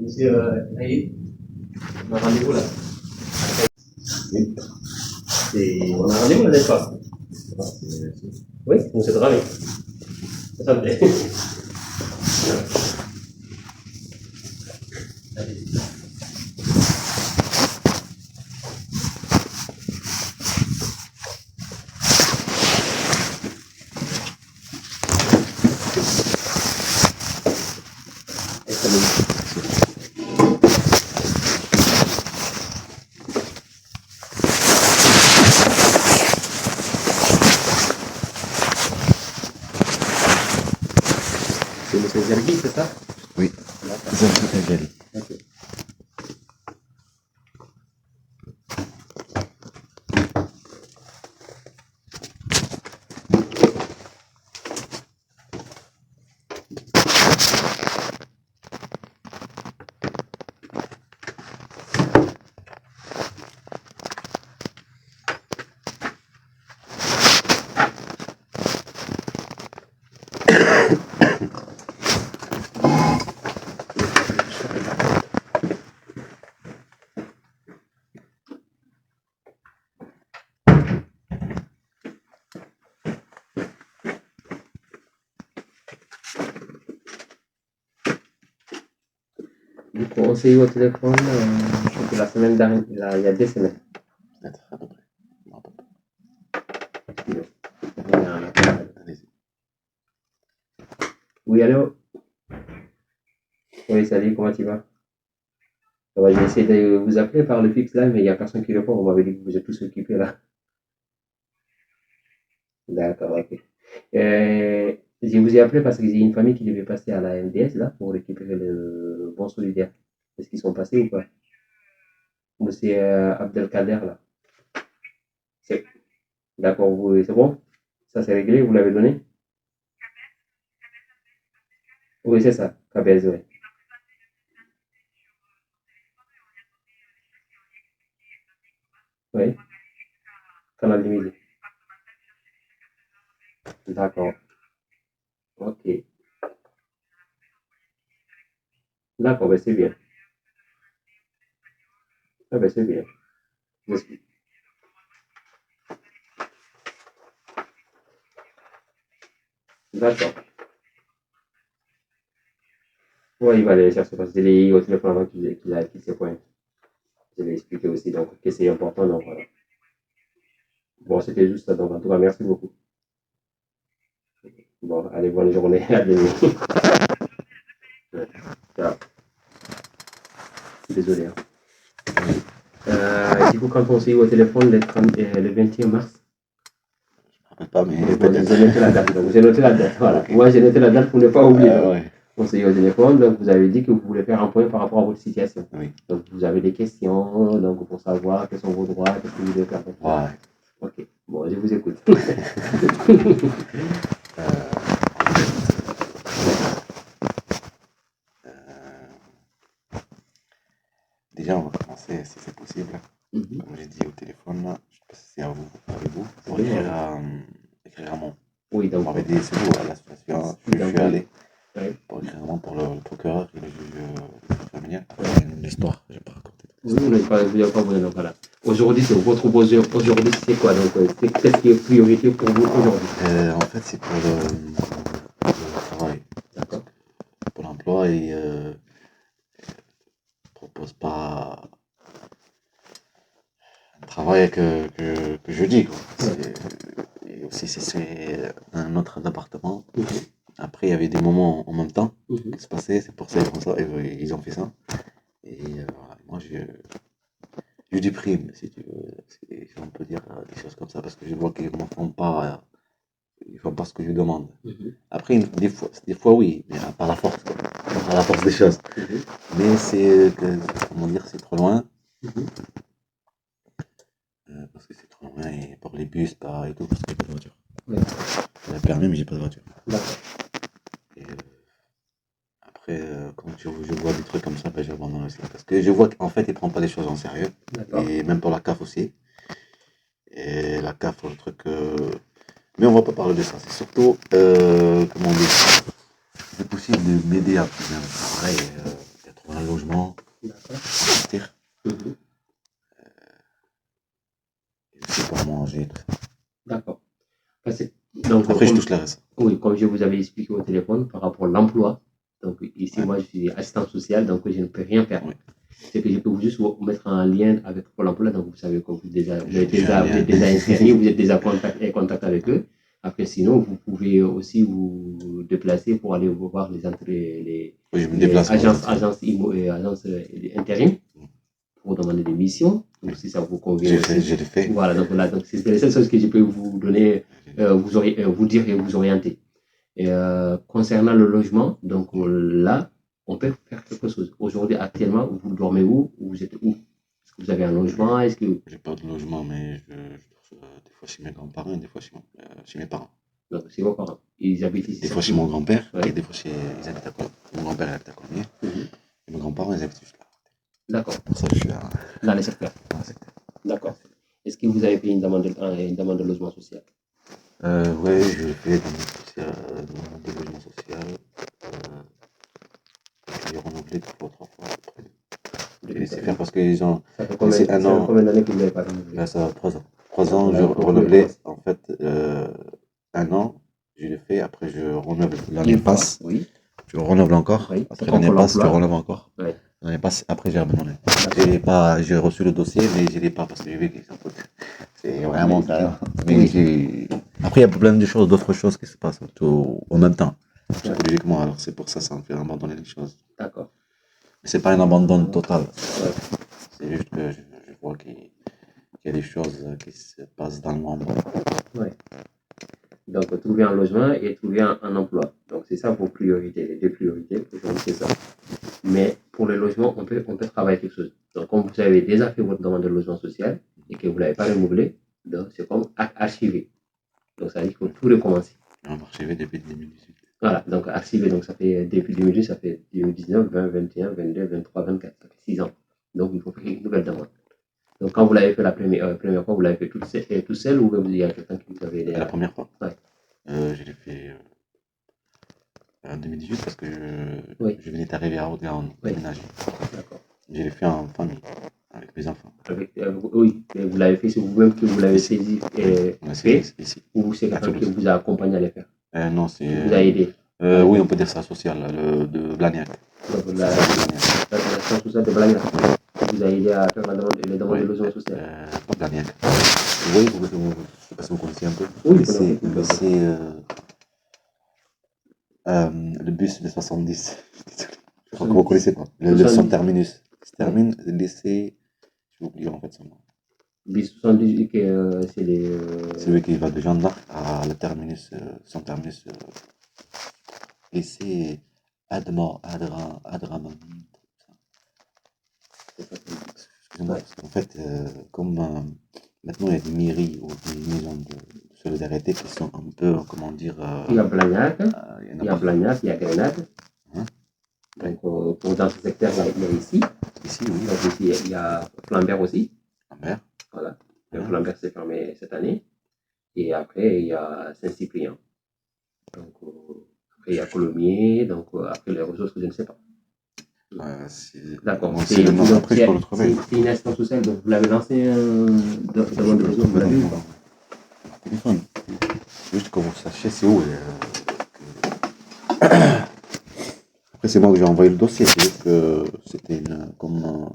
Monsieur Aïe, on a rendez-vous là. Oui. On a rendez-vous là, n'est-ce pas? Oui, donc c'est ravi. Attendez. C'est monsieur Zergi, c'est ça? Oui, Zergi Agel. Ok. Du coup, on s'est eu au téléphone la semaine dernière, il y a 2 semaines. Peut-être, à peu près. Non, pas. Allez-y. Oui, allô? Oui, salut, comment tu vas? Ça va, j'ai essayé de vous appeler par le fixe là, mais il n'y a personne qui répond. Vous m'avez dit que vous êtes tous occupés là. D'accord, ok. Je vous ai appelé parce que j'ai une famille qui devait passer à la MDS là pour récupérer le bon solidaire. Est-ce qu'ils sont passés ou pas? Monsieur Abdelkader là. C'est- D'accord, c'est bon? Ça c'est réglé, vous l'avez donné? Oui, c'est ça, KBS, oui. Oui, Canal du Midi. D'accord, ok. D'accord, ben c'est bien. Ah ben c'est bien. J'explique. D'accord. Ouais, il va aller chercher parce que je l'ai eu au téléphone avant qu'il a quitté ses points. Je l'ai expliqué aussi, donc que c'est important, donc voilà. Bon, c'était juste ça, donc en tout cas, merci beaucoup. Bon, allez, bonne journée, à demain. Ciao. Désolé. Hein. Du coup, quand on s'est eu au téléphone le 21 mars, Je ne rappelle pas, mais bon, j'ai noté la date. Donc, j'ai noté la date. Voilà. Ok. Moi, j'ai noté la date pour ne pas oublier. Donc, Ouais. on s'est eu au téléphone, donc vous avez dit que vous voulez faire un point par rapport à votre situation. Oui. Donc, vous avez des questions donc, pour savoir quels sont vos droits, qu'est-ce que vous devez faire. Ouais. Ok, bon, je vous écoute. Déjà, on va commencer, si c'est possible. Mhm. Comme j'ai dit au téléphone, là, je sais pas si c'est à vous, avec vous, pour C'est écrire, moi, écrire un mot. oui, On donc, m'avait dit, c'est vous, à l'association, je donc, suis allé oui. pour écrire un mot pour le procureur et le juge familial. Après, l'histoire, j'ai pas raconté toute Oui, l'histoire. vous n'avez pas besoin, donc voilà. Aujourd'hui, c'est votre besoin. Aujourd'hui, c'est quoi? Donc, qu'est-ce qui est priorité pour vous aujourd'hui? En fait, c'est pour le travail. D'accord. Pour l'emploi, et propose pas un travail que je dis, quoi. Et aussi, c'est un autre département. Mhm. Après, il y avait des moments en même temps Mhm. qui se passaient, c'est pour ça ils ont fait ça. Et voilà, moi, je déprime, si tu veux, si on peut dire des choses comme ça, parce que je vois qu'ils ne font pas ce que je demande. Mhm. Après, des fois oui, mais par la force, quoi. Par la force des choses. Mhm. Mais comment dire, c'est trop loin, Mhm. parce que c'est trop loin, et pour les bus, et tout, parce que j'ai pas de voiture. Oui. J'ai le permis, mais j'ai pas de voiture. D'accord. Et après, quand je vois des trucs comme ça, ben, j'abandonne aussi. Parce que je vois qu'en fait, ils prennent pas les choses en sérieux. D'accord. Et même pour la CAF aussi. Et la CAF, le truc. Mais on va pas parler de ça. C'est surtout, comment dire, c'est possible de m'aider à trouver un travail, un logement, D'accord. investir, Mhm. et aussi pour manger. D'accord. Donc, Après, je touche le reste. oui, comme je vous avais expliqué au téléphone par rapport à l'emploi, donc ici, Ouais. moi, je suis assistant social, donc je ne peux rien faire. Ouais. C'est que je peux juste vous mettre en lien avec Pôle emploi, donc vous savez que J'ai déjà un vous êtes lien. déjà inscrit, vous êtes déjà en contact avec eux. Après, sinon, vous pouvez aussi vous déplacer pour aller voir Oui, je me les déplace pour les agences, intérêts. agences intérim pour demander des missions, ou Oui. si ça vous convient aussi. J'ai fait. Voilà, donc c'est les seules choses que je peux vous donner, vous dire et vous orienter. Et concernant le logement, donc là, on peut faire quelque chose. Aujourd'hui, actuellement, vous dormez où? Vous êtes où? Est-ce que vous avez un logement? Est-ce que J'ai pas de logement, mais je dors des fois chez mes grands-parents et des fois chez mes parents. donc c'est vos parents? Ils habitent ici Des sur fois chez mon grand-père et Ouais. des fois ils habitent à Colombie. Mon grand-père il habite à Colombie Mhm. et mes grands-parents ils habitent juste là. D'accord. Pour ça, je suis là, Dans les secteurs. dans le secteur. D'accord. Est-ce que vous avez fait une demande de logement social? Ouais, je le fais dans mon social, dans mon logement social. J'ai renouvelé 2 fois, 3 fois après. J'ai laissé faire parce qu'ils ont Ça fait laissé un an. combien d'années que vous n'avez pas renouvelé? Là, ça va 3 ans. 3 Donc, ans, là, je il faut renouvelais. recommencer. En fait, un an, je le fais. Après, je renouvelle. L'année Une fois, passe, oui. tu renouvelles encore. Oui. C'est Après, comme l'année Pôle passe, tu emploi. renouvelles encore. Oui. L'année passe, après, j'ai abandonné. D'accord. J'ai reçu le dossier, mais je l'ai pas parce que j'ai vu que ça coûte. C'est vraiment Mais- ça. Mais Oui. après, il y a plein de choses, d'autres choses qui se passent en même temps. Ouais. Psychologiquement, alors c'est pour ça que ça me fait abandonner les choses. D'accord. Mais c'est pas un abandon total. Ouais. C'est juste que je vois qu'il y a des choses qui se passent dans le monde. Ouais. Donc, trouver un logement et trouver un emploi. Donc, c'est ça vos priorités, les deux priorités. Aujourd'hui, c'est ça. Mais pour le logement, on peut travailler quelque chose. Donc, comme vous avez déjà fait votre demande de logement social et que vous ne l'avez pas renouvelé, donc c'est comme archiver. Donc, ça veut dire qu'il faut tout recommencer. On a marché depuis 2018. Voilà, donc archiver, donc ça fait depuis 2010, ça fait 2019, 20, 21, 22, 23, 24, ça fait 6 ans. Donc, il faut faire une nouvelle demande. Donc, quand vous l'avez fait la première fois, vous l'avez fait tout seul ou il y a quelqu'un qui vous avait aidé La première fois, Ouais. je l'ai fait en 2018 parce que Oui. je venais d'arriver à Haute-Garonne, Oui. déménager. D'accord. Je l'ai fait en famille, avec mes enfants. Oui, mais vous l'avez fait, c'est vous-même que vous l'avez Ici. saisi Oui, et on a fait saisi ici, ou c'est à quelqu'un qui Toulouse. vous a accompagné à le faire, Non, qui c'est. vous a aidé Oui, on peut dire ça social, de Blagnac. Donc, Social de Blagnac. l'assistance sociale de Blagnac qui vous a aidé à faire les demandes Oui, de logement social. pas Blagnac. Oui, je ne sais pas si vous connaissez un peu. Oui, Le bus de 70. Je crois que 70. vous ne connaissez pas. Le 70. son terminus. Se termine, lycée. J'ai oublié en fait son nom. Bis 78, c'est les. Celui qui va de Jeanne d'Arc à le terminus, son terminus, lycée Adraman. Excusez-moi, Ouais. parce qu'en fait, comme maintenant il y a des mairies ou des maisons de solidarité qui sont un peu, comment dire. Il y a Blagnac, Il y en il y a a partout. Blagnac, il y a Grenade. Hein? Donc, dans ce secteur-là, il y a ici. Ici, oui. Donc, ici, il y a Flambert aussi. Lambert. Voilà. Hein? Flambert s'est fermé cette année. Et après, il y a Saint-Cyprien. Donc, après, il y a Colomiers. Donc, après, les ressources, je ne sais pas. D'accord. Bon, c'est le nom. Après, je peux le trouver. C'est une assistance sociale. Donc, vous l'avez lancé demande de logement, vous l'avez ou pas? Téléphone. Juste que vous sachiez c'est où. Après, c'est moi que j'ai envoyé le dossier. C'est juste que c'était comme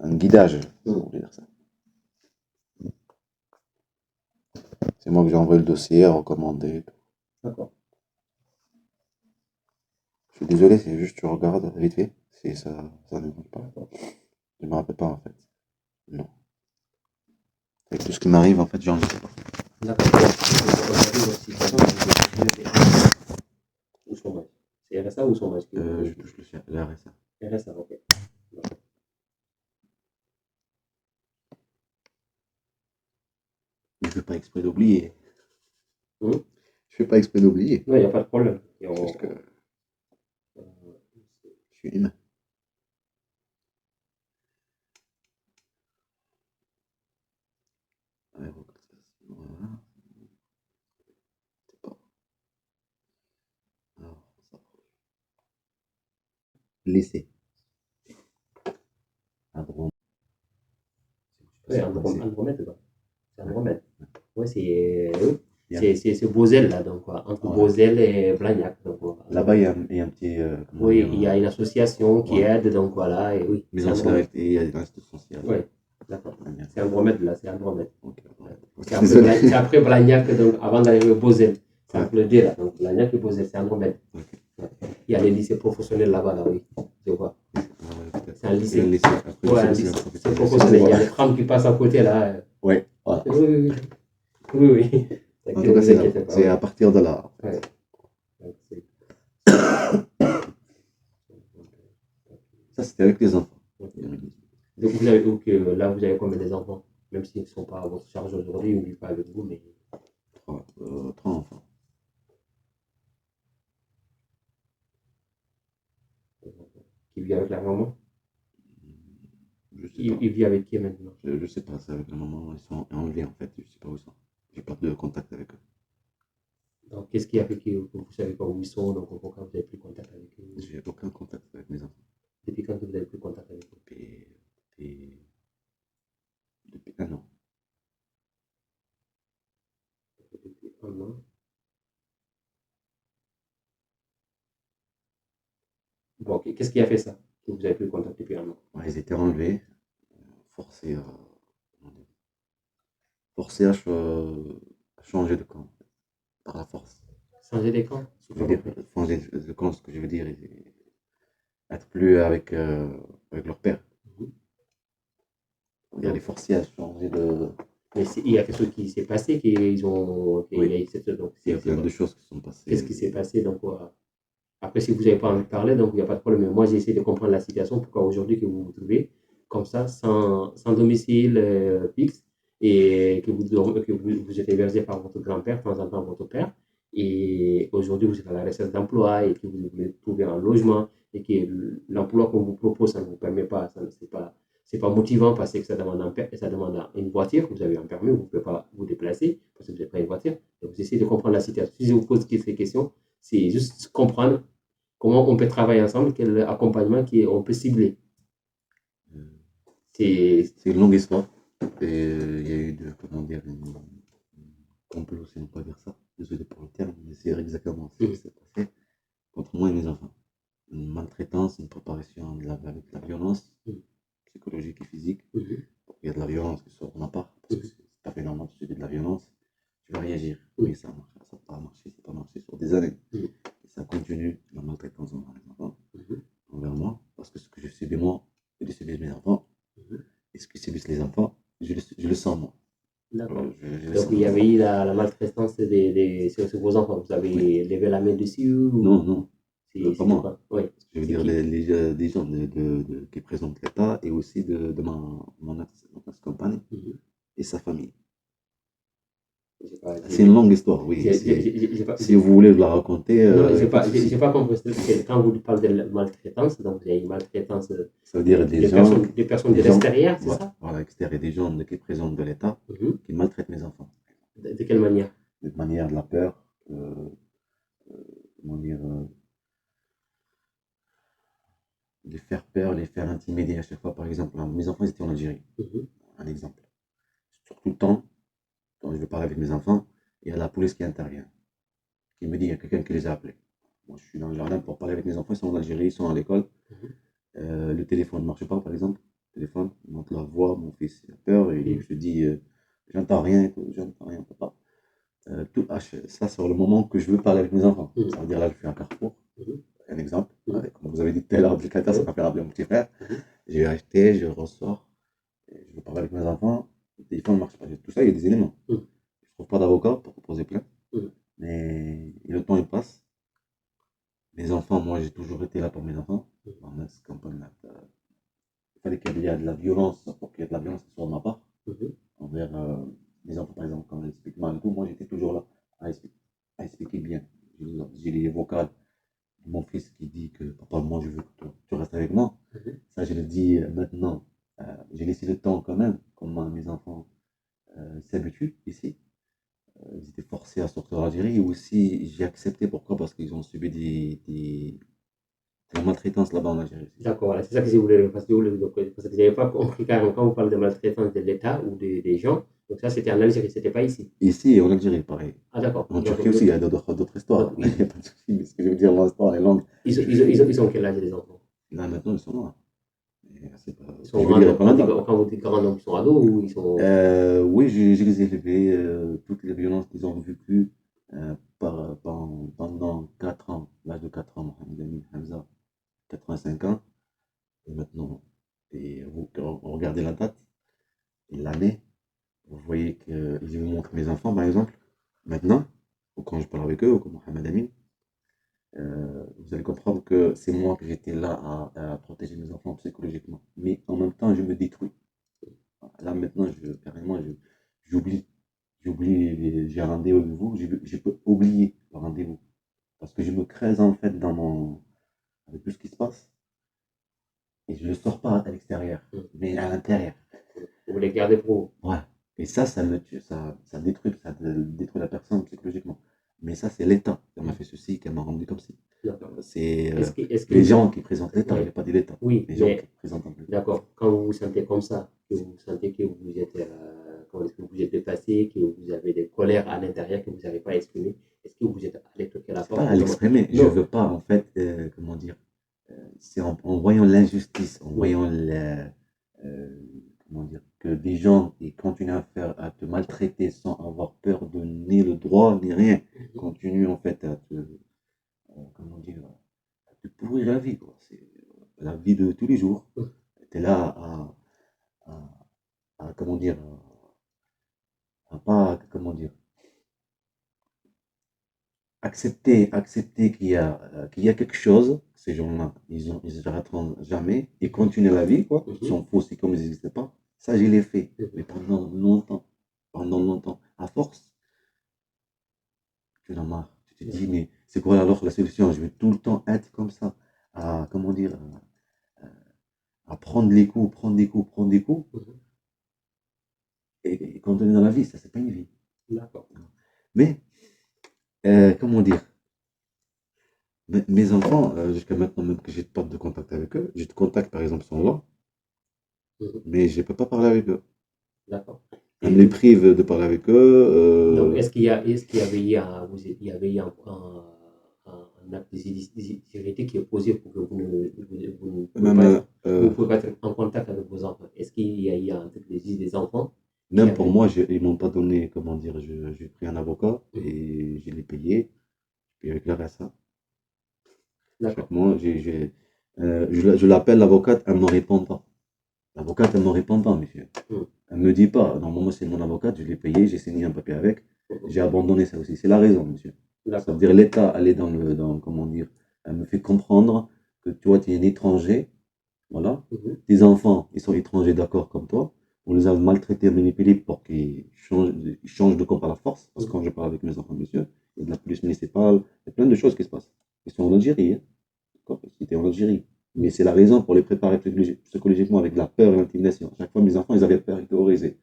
un guidage, si vous voulez dire ça. C'est moi que j'ai envoyé le dossier, recommandé. D'accord. Je suis désolé, c'est juste tu regardes vite fait. Si ça ne compte pas. Je me rappelle pas en fait. Non. Avec tout ce qui m'arrive, en fait, j'en sais pas. D'accord. Aujourd'hui, votre situation, c'est ou chômage. C'est RSA ou chômage que Je touche le RSA. RSA, ok. Je fais pas exprès d'oublier. Hum? Je fais pas exprès d'oublier. Non, il n'y a pas de problème. Parce que je suis humain. Voilà. C'est pas. Alors, ça. laissé. Andromède. Oui, C'est Andromède, quoi. C'est ouais. Andromède. Oui, oui. Il y a- C'est Beauzelle, là, donc, quoi, entre voilà. Beauzelle et Blagnac. Donc, voilà. Là-bas, il y a un petit, comment Oui, dire, il y a une association qui voilà, aide, donc voilà, et oui, c'est maison Andromède. sociale et il y a une institution sociale. Oui, d'accord. Ah, bien. C'est Andromède, là, c'est Andromède. Ok, Ouais. ok, C'est après, désolé. c'est après Blagnac, donc, avant d'arriver au Beauzelle. C'est Ouais, entre les deux, là. Donc, Blagnac et Beauzelle, c'est Andromède. ok. Ouais. Il y a les lycées professionnels là-bas, là, oui. Je vois. Ah ouais, peut-être. C'est un Il y a lycée. le lycée. Après, Ouais, lycée un aussi, lycée. un C'est professionnel. professionnel. Il y a les Voilà. trams qui passent à côté, là. Ouais, voilà. Oui, oui, oui. Oui, oui. En Ne tout cas, vous c'est là-bas. inquiétez pas, C'est oui. à partir de là. Ouais. Donc, Ça, c'était avec les enfants. ok. Donc, là, vous avez combien d'enfants? Même s'ils ne sont pas à votre charge aujourd'hui, ils ne vivent pas avec vous, mais Trois enfants. qui vivent avec la maman. Je sais pas. Il vit avec qui maintenant? Je sais pas. C'est avec la maman. Ils sont enlevés, en fait. Je sais pas où ils sont. J'ai pas de contact avec eux. Donc, qu'est-ce qui a fait que vous savez pas où ils sont, donc pourquoi vous n'avez plus contact avec eux? J'ai aucun contact avec mes enfants. Depuis quand vous n'avez plus contact avec eux? Depuis, depuis un an. Depuis un an. Bon, qu'est-ce qui a fait ça? Que vous n'avez plus contact depuis un an? Ouais, ils étaient enlevés, forcés à, comment dire, forcés à changer de camp, par la force. Changer les camps? Ce Je que n'ai je pas veux dire, compris. changer de camp, ce que je veux dire, être plus avec, avec leur père. Mhm. C'est-à-dire les forcer à changer de. Mais il y a quelque chose qui s'est passé, qu'il y Oui, a eu cette. Donc, il y a plein de choses qui sont qu'est-ce qui passées. s'est passé? Donc, après, si vous n'avez pas envie de parler, donc il n'y a pas de problème. Mais moi, j'ai essayé de comprendre la situation, pourquoi aujourd'hui que vous vous trouvez comme ça, sans domicile fixe, et vous êtes hébergé par votre grand-père, de temps en temps votre père, et aujourd'hui vous êtes à la recherche d'emploi, et que vous voulez trouver un logement, et que l'emploi qu'on vous propose, ça ne vous permet pas, c'est pas motivant parce que ça demande une voiture, vous avez un permis, vous ne pouvez pas vous déplacer parce que vous n'avez pas une voiture. Donc vous essayez de comprendre la situation. Si je vous pose ces questions, c'est juste comprendre comment on peut travailler ensemble, quel accompagnement on peut cibler. Euh, C'est. C'est une longue histoire. Et il y a eu comment dire, une complot, si on peut dire ça. Désolé pour le terme, mais c'est exactement ce qui s'est passé contre moi et mes enfants. Une maltraitance, une préparation avec la violence psychologique et physique. Il y a de la violence qui sort de ma part, parce que c'est tout à fait normal de subir de la violence. Tu vas réagir. Oui, ça marche, ça n'a pas marché, ça n'a pas marché sur des années. Et ça continue, la maltraitance envers les enfants, envers moi, parce que ce que je subis moi, je le subis mes enfants. Et ce que subissent les enfants, je le sens moi. D'accord. Je le Donc sens. il y avait eu la maltraitance sur vos enfants. Vous avez Oui. levé la main dessus ou Non, non, pas c'était moi. quoi? Oui. Je veux C'est dire qui? des gens qui présentent l'État et aussi de mon ex-compagne et sa famille. C'est une longue histoire, oui. Si vous voulez la raconter, Non, il n'y a pas de souci. pas compris. Quand vous parlez de maltraitance, donc il y a une maltraitance Ça veut dire des gens, des personnes de l'extérieur, c'est ça? voilà, extérieurs, des gens qui présentent de l'État qui maltraitent mes enfants. De quelle manière? De manière de la peur, comment dire, les faire peur, les faire intimider à chaque fois. Par exemple, mes enfants ils étaient en Algérie. Un exemple. Sur tout le temps, quand je veux parler avec mes enfants, il y a la police qui intervient, qui me dit il y a quelqu'un qui les a appelés. Moi, je suis dans le jardin pour parler avec mes enfants, ils sont en Algérie, ils sont à l'école. Le téléphone ne marche pas, par exemple. Le téléphone, il monte la voix, mon fils a peur, et je dis j'entends rien, papa. Ça, c'est le moment que je veux parler avec mes enfants. Ça veut dire là, je suis à Carrefour. Un exemple, comme vous avez dit tout à l'heure, applicateur, ça m'a fait rappeler mon petit frère. J'ai acheté, je ressors, et je veux parler avec mes enfants, le téléphone ne marche pas. Tout ça, il y a des éléments. Je ne trouve pas d'avocat pour poser plainte, mais le temps il passe. Les enfants, moi j'ai toujours été là pour mes enfants. Dans ex-campagne, il fallait qu'il y ait de la violence, pour qu'il y ait de la violence qui soit de ma part, envers les enfants, par exemple, quand ils expliquent mal et tout, moi j'étais toujours là à expliquer bien. J'ai les vocales mon fils qui dit que papa, moi je veux que tu restes avec moi. Ça, je le dis maintenant. J'ai laissé le temps quand même, comme mes enfants s'habituent ici. Ils étaient forcés à sortir d'Algérie. Et aussi, j'ai accepté. Pourquoi? Parce qu'ils ont subi des maltraitance là-bas en Algérie aussi. D'accord, voilà, c'est ça que je voulais parce que je n'avais pas compris carrément quand vous parlez de maltraitance de l'État ou des gens. Donc ça, c'était en Algérie, c'était pas ici. Ici, en Algérie, pareil. Ah d'accord. En Donc, Turquie aussi, il y a d'autres histoires. donc, Il n'y a pas de souci, mais ce que je veux dire, l'histoire est longue. ils ont quel âge les enfants? Là, maintenant, ils sont là. C'est pas... Ils Je sont veux grands, dire, il n'y a donc pas longtemps. quand vous dites grands, donc ils sont ados ou ils sont... Oui, je les ai élevés, toutes les violences qu'ils ont vécues pendant 4 ans, l'âge de 4 ans, Mohamed Amin Hamza, 85 ans, et maintenant, et vous regardez la date et l'année, vous voyez que je vous montre mes enfants, par exemple, maintenant, ou quand je parle avec eux, ou comme Mohamed Amin, vous allez comprendre que c'est moi que j'étais là à protéger mes enfants psychologiquement. Mais en même temps, je me détruis. Là, maintenant, carrément, j'oublie. J'ai un rendez-vous avec vous, je peux oublier le rendez-vous. Parce que je me crée en fait avec tout ce qui se passe. Et je ne le sors pas à l'extérieur, mais à l'intérieur. Vous les gardez pour vous. Ouais. Et ça me tue, ça détruit la personne psychologiquement. Mais ça, c'est l'État qui m'a fait ceci, qui m'a rendu comme ci. C'est les gens qui présentent l'État, il n'y a pas de l'État. Oui, les gens qui présentent l'État. D'accord. Quand vous vous sentez comme ça, que vous sentez que comment est-ce que vous êtes dépassé, que vous avez des colères à l'intérieur que vous n'avez pas exprimées, est-ce que vous êtes allé toquer à la porte? Pas à l'exprimer, je ne veux pas en fait, comment dire, c'est en voyant l'injustice, en voyant comment dire, que des gens qui continuent à te maltraiter sans avoir peur de ni le droit ni rien, continuent en fait à te, comment dire, à te pourrir la vie, quoi. C'est la vie de tous les jours. Tu es là comment dire, à pas, comment dire, accepter qu'il y a quelque chose, ces gens-là, ils n'arrêteront jamais, ils continuent la vie, quoi. Ils s'en foutent, c'est comme ils n'existaient pas. Ça, je l'ai fait, mais pendant longtemps, à force, tu en as marre. Tu te dis, mais c'est quoi alors la solution? Je vais tout le temps être comme ça, à, comment dire, à prendre les coups, prendre des coups, prendre des coups. Et quand on est dans la vie, ça, c'est pas une vie. D'accord. Mais, comment dire, mes enfants, jusqu'à maintenant, même que j'ai pas de contact avec eux, j'ai de contact par exemple sont là, mais je ne peux pas parler avec eux. D'accord. On me les prive de parler avec eux. Donc, est-ce qu'il y avait eu un acte d'irrégularité qui est posé pour que vous ne pouvez pas être en contact avec vos enfants? Est-ce qu'il y a eu un truc des enfants? Même pour moi, ils m'ont pas donné, comment dire, j'ai pris un avocat et je l'ai payé, puis avec le reste, ça. Chaque mois, je l'appelle l'avocate, elle ne me répond pas. L'avocate, elle ne me répond pas, monsieur. Elle ne me dit pas. Normalement, c'est mon avocate, je l'ai payé, j'ai signé un papier avec. J'ai abandonné ça aussi. C'est la raison, monsieur. Ça veut dire l'État, elle est comment dire, elle me fait comprendre que toi, tu es un étranger. Voilà. Tes enfants, ils sont étrangers, d'accord, comme toi. On les a maltraités, manipulés pour qu'ils changent de camp par la force. Parce que quand je parle avec mes enfants, monsieur, il y a de la police municipale, il y a plein de choses qui se passent. Ils sont en Algérie, hein. C'était en Algérie. Mais c'est la raison pour les préparer psychologiquement avec la peur et l'intimidation. À chaque fois, mes enfants, ils avaient peur, ils terrorisés.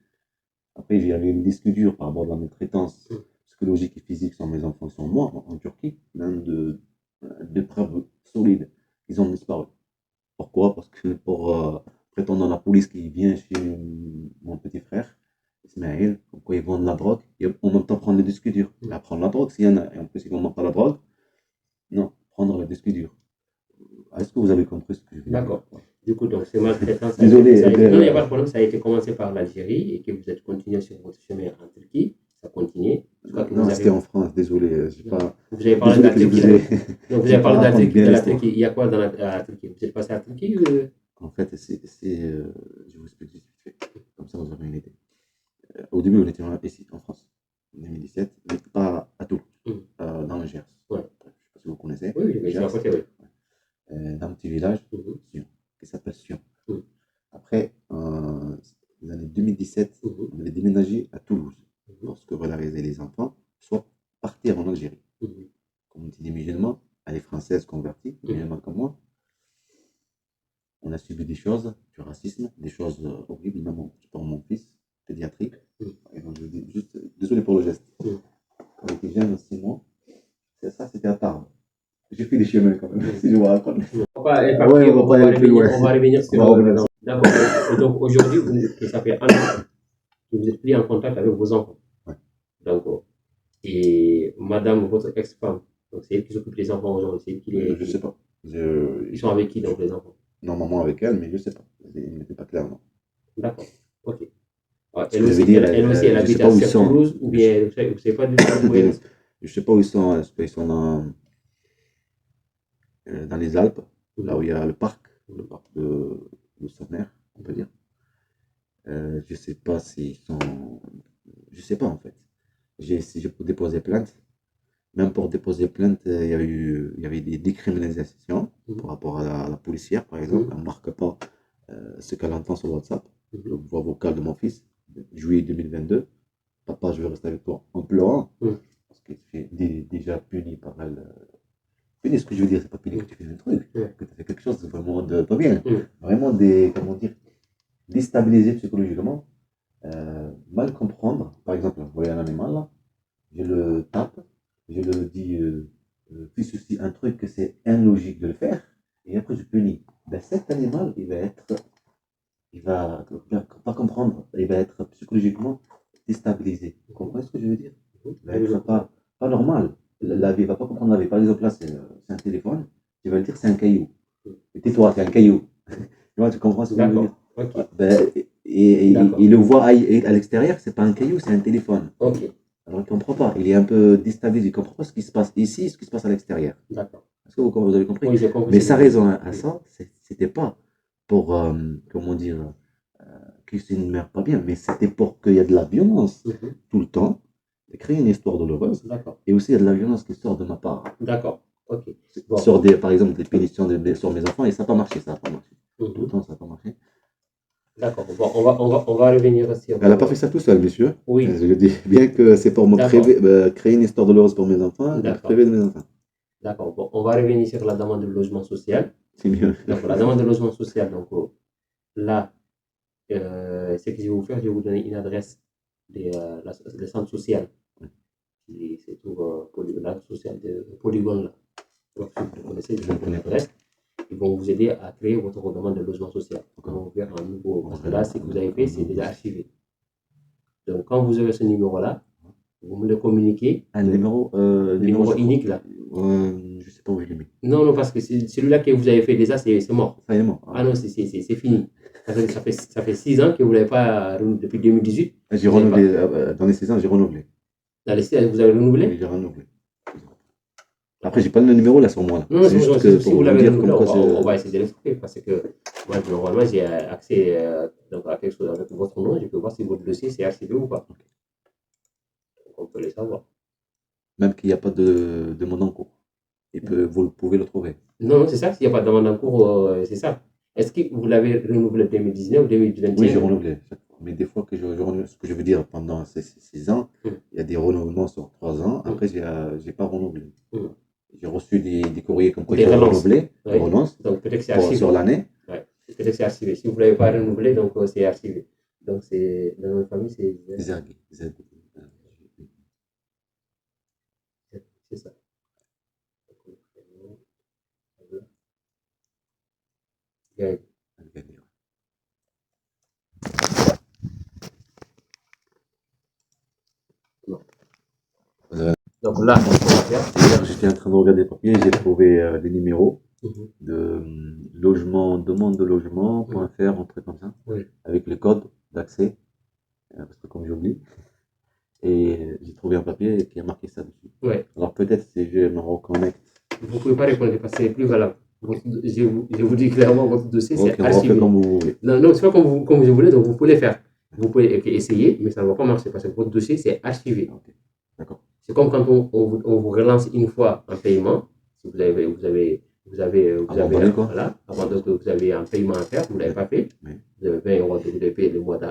Après, il y avait une disque dure par rapport à la maltraitance psychologique et physique sur mes enfants, sur moi, en Turquie. Plein de preuves solides. Ils ont disparu. Pourquoi? Parce que pour prétendre à la police qui vient chez mon petit frère, Ismaël, pourquoi ils vendent la drogue, et en même temps prendre le disque dur. Et prendre la drogue, s'il y en a, et en plus ils ne vendent pas la drogue, non, prendre le disque dur. Est-ce que vous avez compris ce que je veux dire? D'accord. Du coup, donc, c'est maltraitance. Désolé. Non, il n'y a pas de problème. Ça a été commencé par l'Algérie et que vous êtes continué sur votre chemin en Turquie. Ça continue. Non, c'était en France. Désolé. Vous avez parlé de la Turquie. Donc, vous avez parlé de la Turquie. Il y a quoi dans la Turquie? Vous êtes passé à la Turquie En fait, je vous explique vite fait. Comme ça, vous aurez une idée. Au début, on était ici, en France, en 2017, mais pas à Toulouse, dans le Gers. Je ne sais pas si vous connaissez. Oui, mais c'est à côté, oui. Dans un petit village, Sion, qui s'appelle Sion. Après, dans les années 2017, on avait déménagé à Toulouse pour scolariser les enfants, soit partir en Algérie. Comme on dit des musulmans, elle est française convertie, musulmane comme moi. On a subi des choses, du racisme, des choses horribles, même pour mon fils, pédiatrique. Et donc, je dis juste, désolé pour le geste. Quand j'étais jeune, 6 mois, ça, c'était à Tarbes. J'ai fait des chemins quand même, si je vous raconte. Ouais, on va pas aller plus loin. On va revenir On sur. va revenir sur- D'accord. Et donc aujourd'hui, ça fait un an que vous êtes plus en contact avec vos enfants. Ouais. Donc, et madame, votre ex-femme, donc c'est elle qui s'occupe des enfants aujourd'hui, c'est elle qui Je sais pas. Ils sont avec qui donc les enfants? Normalement avec elle, mais je sais pas. Il n'était pas clair, non. D'accord. Ok. Ah, Ce que je veux dire, elle aussi, elle je sais habite pas à où ils sont. Toulouse ou bien vous savez pas du tout où elle est? Je sais pas où ils sont. Est-ce qu'ils sont dans les Alpes, là où il y a le parc de Sonner, on peut dire. Je sais pas s'ils sont. Je sais pas en fait. J'ai essayé de déposer plainte. Même pour déposer plainte, il y avait des décriminalisations par rapport à la policière, par exemple. Elle ne marque pas ce qu'elle entend sur WhatsApp. Le voix vocale de mon fils, de juillet 2022. Papa, je veux rester avec toi. En pleurant. Parce que tu es déjà puni par elle. Puni, ce que je veux dire, c'est pas puni que tu fais un truc. Que tu fais quelque chose de vraiment de pas bien. Vraiment comment dire, déstabiliser psychologiquement. Mal comprendre. Par exemple, vous voyez un animal là, je le tape, je le dis, fais ceci, un truc que c'est illogique de le faire, et après je punis. Ben, cet animal, il va pas comprendre, il va être psychologiquement déstabilisé. Vous comprenez ce que je veux dire? Il va être pas normal. La vie, il va pas comprendre la vie. Par exemple, là, c'est un téléphone, tu vas le dire, c'est un caillou. Et tais-toi, c'est un caillou. Tu comprends ce que je veux dire? Okay. Ben, il le voit à l'extérieur, c'est pas un caillou, c'est un téléphone. Ok. Alors il ne comprend pas, il est un peu déstabilisé, il ne comprend pas ce qui se passe ici, ce qui se passe à l'extérieur. D'accord. Est-ce que vous avez compris? Oui, j'ai compris. Mais sa raison à ça, c'était pas pour, comment dire, qu'il se merde pas bien, mais c'était pour qu'il y ait de la violence tout le temps, de créer une histoire douloureuse. D'accord. Et aussi il y a de la violence qui sort de ma part. D'accord. Ok. Bon. Sur par exemple, des pénitions sur mes enfants, et ça n'a pas marché, ça n'a pas marché. Tout le temps, ça n'a pas marché. D'accord. Bon, on va revenir aussi. Elle n'a pas fait ça tout seul, monsieur. Oui. Je dis bien que c'est pour me créer une histoire douloureuse pour mes enfants, et priver de mes enfants. D'accord. Bon, on va revenir sur la demande de logement social. C'est mieux. Donc, la demande de logement social, donc là, ce que je vais vous faire, je vais vous donner une adresse des centre social qui se trouve l'adresse sociale de Polygone. Là. Donc, si vous connaissez, je vous donne l'adresse. Ils vont vous aider à créer votre demande de logement social. Ils vont vous faire un nouveau. Parce que là, ce que vous avez fait, c'est déjà archivé. Donc, quand vous aurez ce numéro-là, vous me le communiquez. Un numéro unique là. Je ne sais pas où je l'ai mis. Non, parce que celui-là que vous avez fait déjà, c'est mort. Ça y est mort. Ah non, c'est fini. Ça fait 6 ans que vous ne l'avez pas renouvelé depuis 2018. J'ai renouvelé. Dans les 6 ans, j'ai renouvelé. Dans les 6 ans, vous avez renouvelé? Oui, j'ai renouvelé. Après, j'ai pas le numéro là sur moi. Là. Non, c'est juste que si vous l'avez renouvelé, on va essayer de l'expliquer parce que moi, normalement, j'ai accès à quelque chose avec votre nom. Je peux voir si votre dossier s'est archivé ou pas. Donc, on peut le savoir. Même qu'il n'y a pas de demande en cours. Vous pouvez le trouver. Non, c'est ça. S'il n'y a pas de demande en cours, c'est ça. Est-ce que vous l'avez renouvelé 2019 ou 2021? Oui, j'ai renouvelé. Mais des fois que je renouvelle, ce que je veux dire, pendant ces 6 ans, il y a des renouvellements sur 3 ans. Après, je n'ai pas renouvelé. J'ai reçu des courriers comme quoi j'ai renouvelé, des relances. Donc peut-être que c'est archivé. Sur l'année. Ouais. Peut-être que c'est archivé. Si vous ne l'avez pas renouvelé, donc c'est archivé. Donc c'est dans notre famille, c'est Zergi. C'est ça. Donc là, hier, j'étais en train de regarder les papiers, j'ai trouvé des numéros de logement, demande de logement.fr, un truc comme ça, avec le code d'accès, parce que comme j'oublie, et j'ai trouvé un papier qui a marqué ça dessus. Ouais. Alors peut-être si je me reconnecte. Vous ne pouvez pas répondre parce que c'est plus valable. Je vous dis clairement, votre dossier, c'est archivé. Comme vous voulez. Non, c'est pas comme je voulais, donc vous pouvez le faire. Vous pouvez essayer, mais ça ne va pas marcher parce que votre dossier, c'est archivé. Okay. D'accord. C'est comme quand on vous relance une fois un paiement. Si vous avez voilà, avant que vous avez un paiement à faire, vous ne l'avez pas fait. Vous avez 20 € que vous devez payer le mois de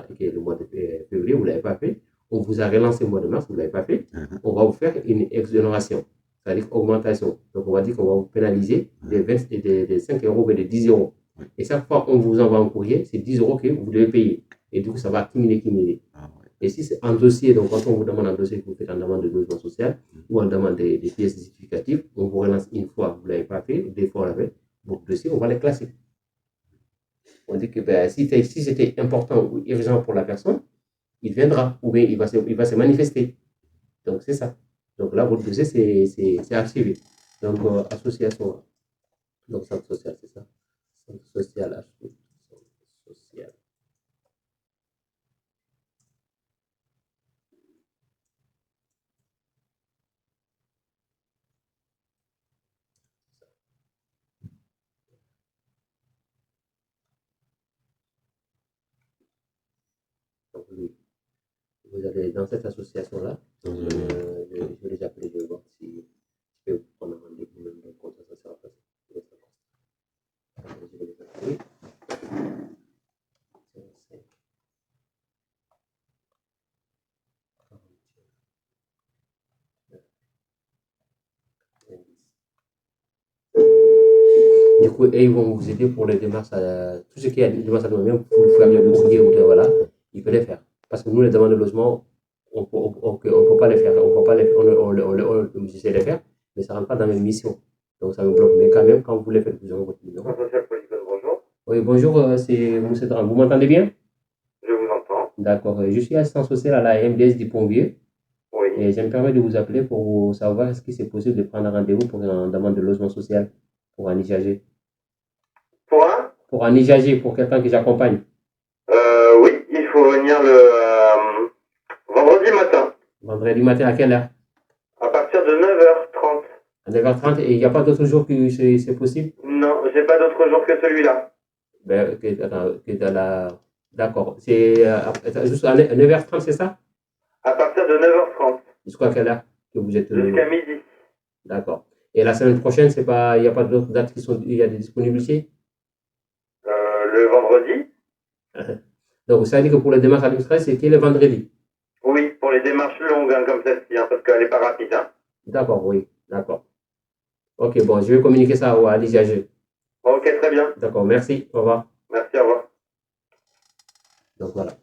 février, vous ne l'avez pas fait. On vous a relancé le mois de mars, vous ne l'avez pas fait. On va vous faire une exonération, c'est-à-dire augmentation. Donc on va dire qu'on va vous pénaliser des 5 € et des 10 €. Et chaque fois qu'on vous envoie un courrier, c'est 10 € que vous devez payer. Et du coup, ça va accumuler. Et si c'est un dossier, donc quand on vous demande un dossier que vous faites en demande de logement social ou en demande des pièces justificatives, on vous relance une fois, vous ne l'avez pas fait, deux fois on l'a fait, Votre dossier, on va les classer. On dit que ben, si c'était important ou urgent pour la personne, il viendra ou bien il va se manifester. Donc, c'est ça. Donc là, votre dossier, c'est archivé. Donc, association. Donc, centre social, c'est ça. Centre social, association sociale. Donc, vous allez dans cette association-là. Donc, je vais les appeler, je vais voir si je peux prendre un rendez-vous, même comme ça sera facile. Je vais les appeler. 05, 49, 90. Du coup, ils vont vous aider pour les démarches, tout ce qui est démarches à nous-mêmes, pour faire les courriers ou voilà, ils peuvent les faire. Parce que nous, les demandes de logement, on ne peut pas les faire. On peut pas les, on essaie de les faire, mais ça ne rentre pas dans mes missions. Donc ça me bloque. Mais quand même, quand vous les faites, vous aurez votre numéro. Bonjour. Oui, bonjour, c'est Moussa Dran. Vous m'entendez bien? Je vous entends. D'accord. Je suis assistant social à la MDS du Pont-Vieux. Oui. Et je me permets de vous appeler pour savoir est-ce que c'est possible de prendre un rendez-vous pour une demande de logement social pour un IJAG. Pour un IJAG, pour quelqu'un que j'accompagne. Oui, il faut venir le vendredi matin. Vendredi matin à quelle heure? À partir de 9h30. À 9h30 et il n'y a pas d'autre jour que c'est possible? Non, j'ai pas d'autre jour que celui-là. Ben, d'accord. C'est juste à 9h30, c'est ça? À partir de 9h30. Jusqu'à quelle heure que vous êtes Jusqu'à midi. D'accord. Et la semaine prochaine, c'est pas, il n'y a pas d'autres dates il y a des disponibilités? Le vendredi? Donc, ça veut dire que pour les démarches administratives, c'était le vendredi. Oui, pour les démarches longues hein, comme celle-ci, hein, parce qu'elle n'est pas rapide. Hein. D'accord, oui, d'accord. Ok, bon, je vais communiquer ça à l'IJAG. Ok, très bien. D'accord, merci, au revoir. Merci, au revoir. Donc voilà.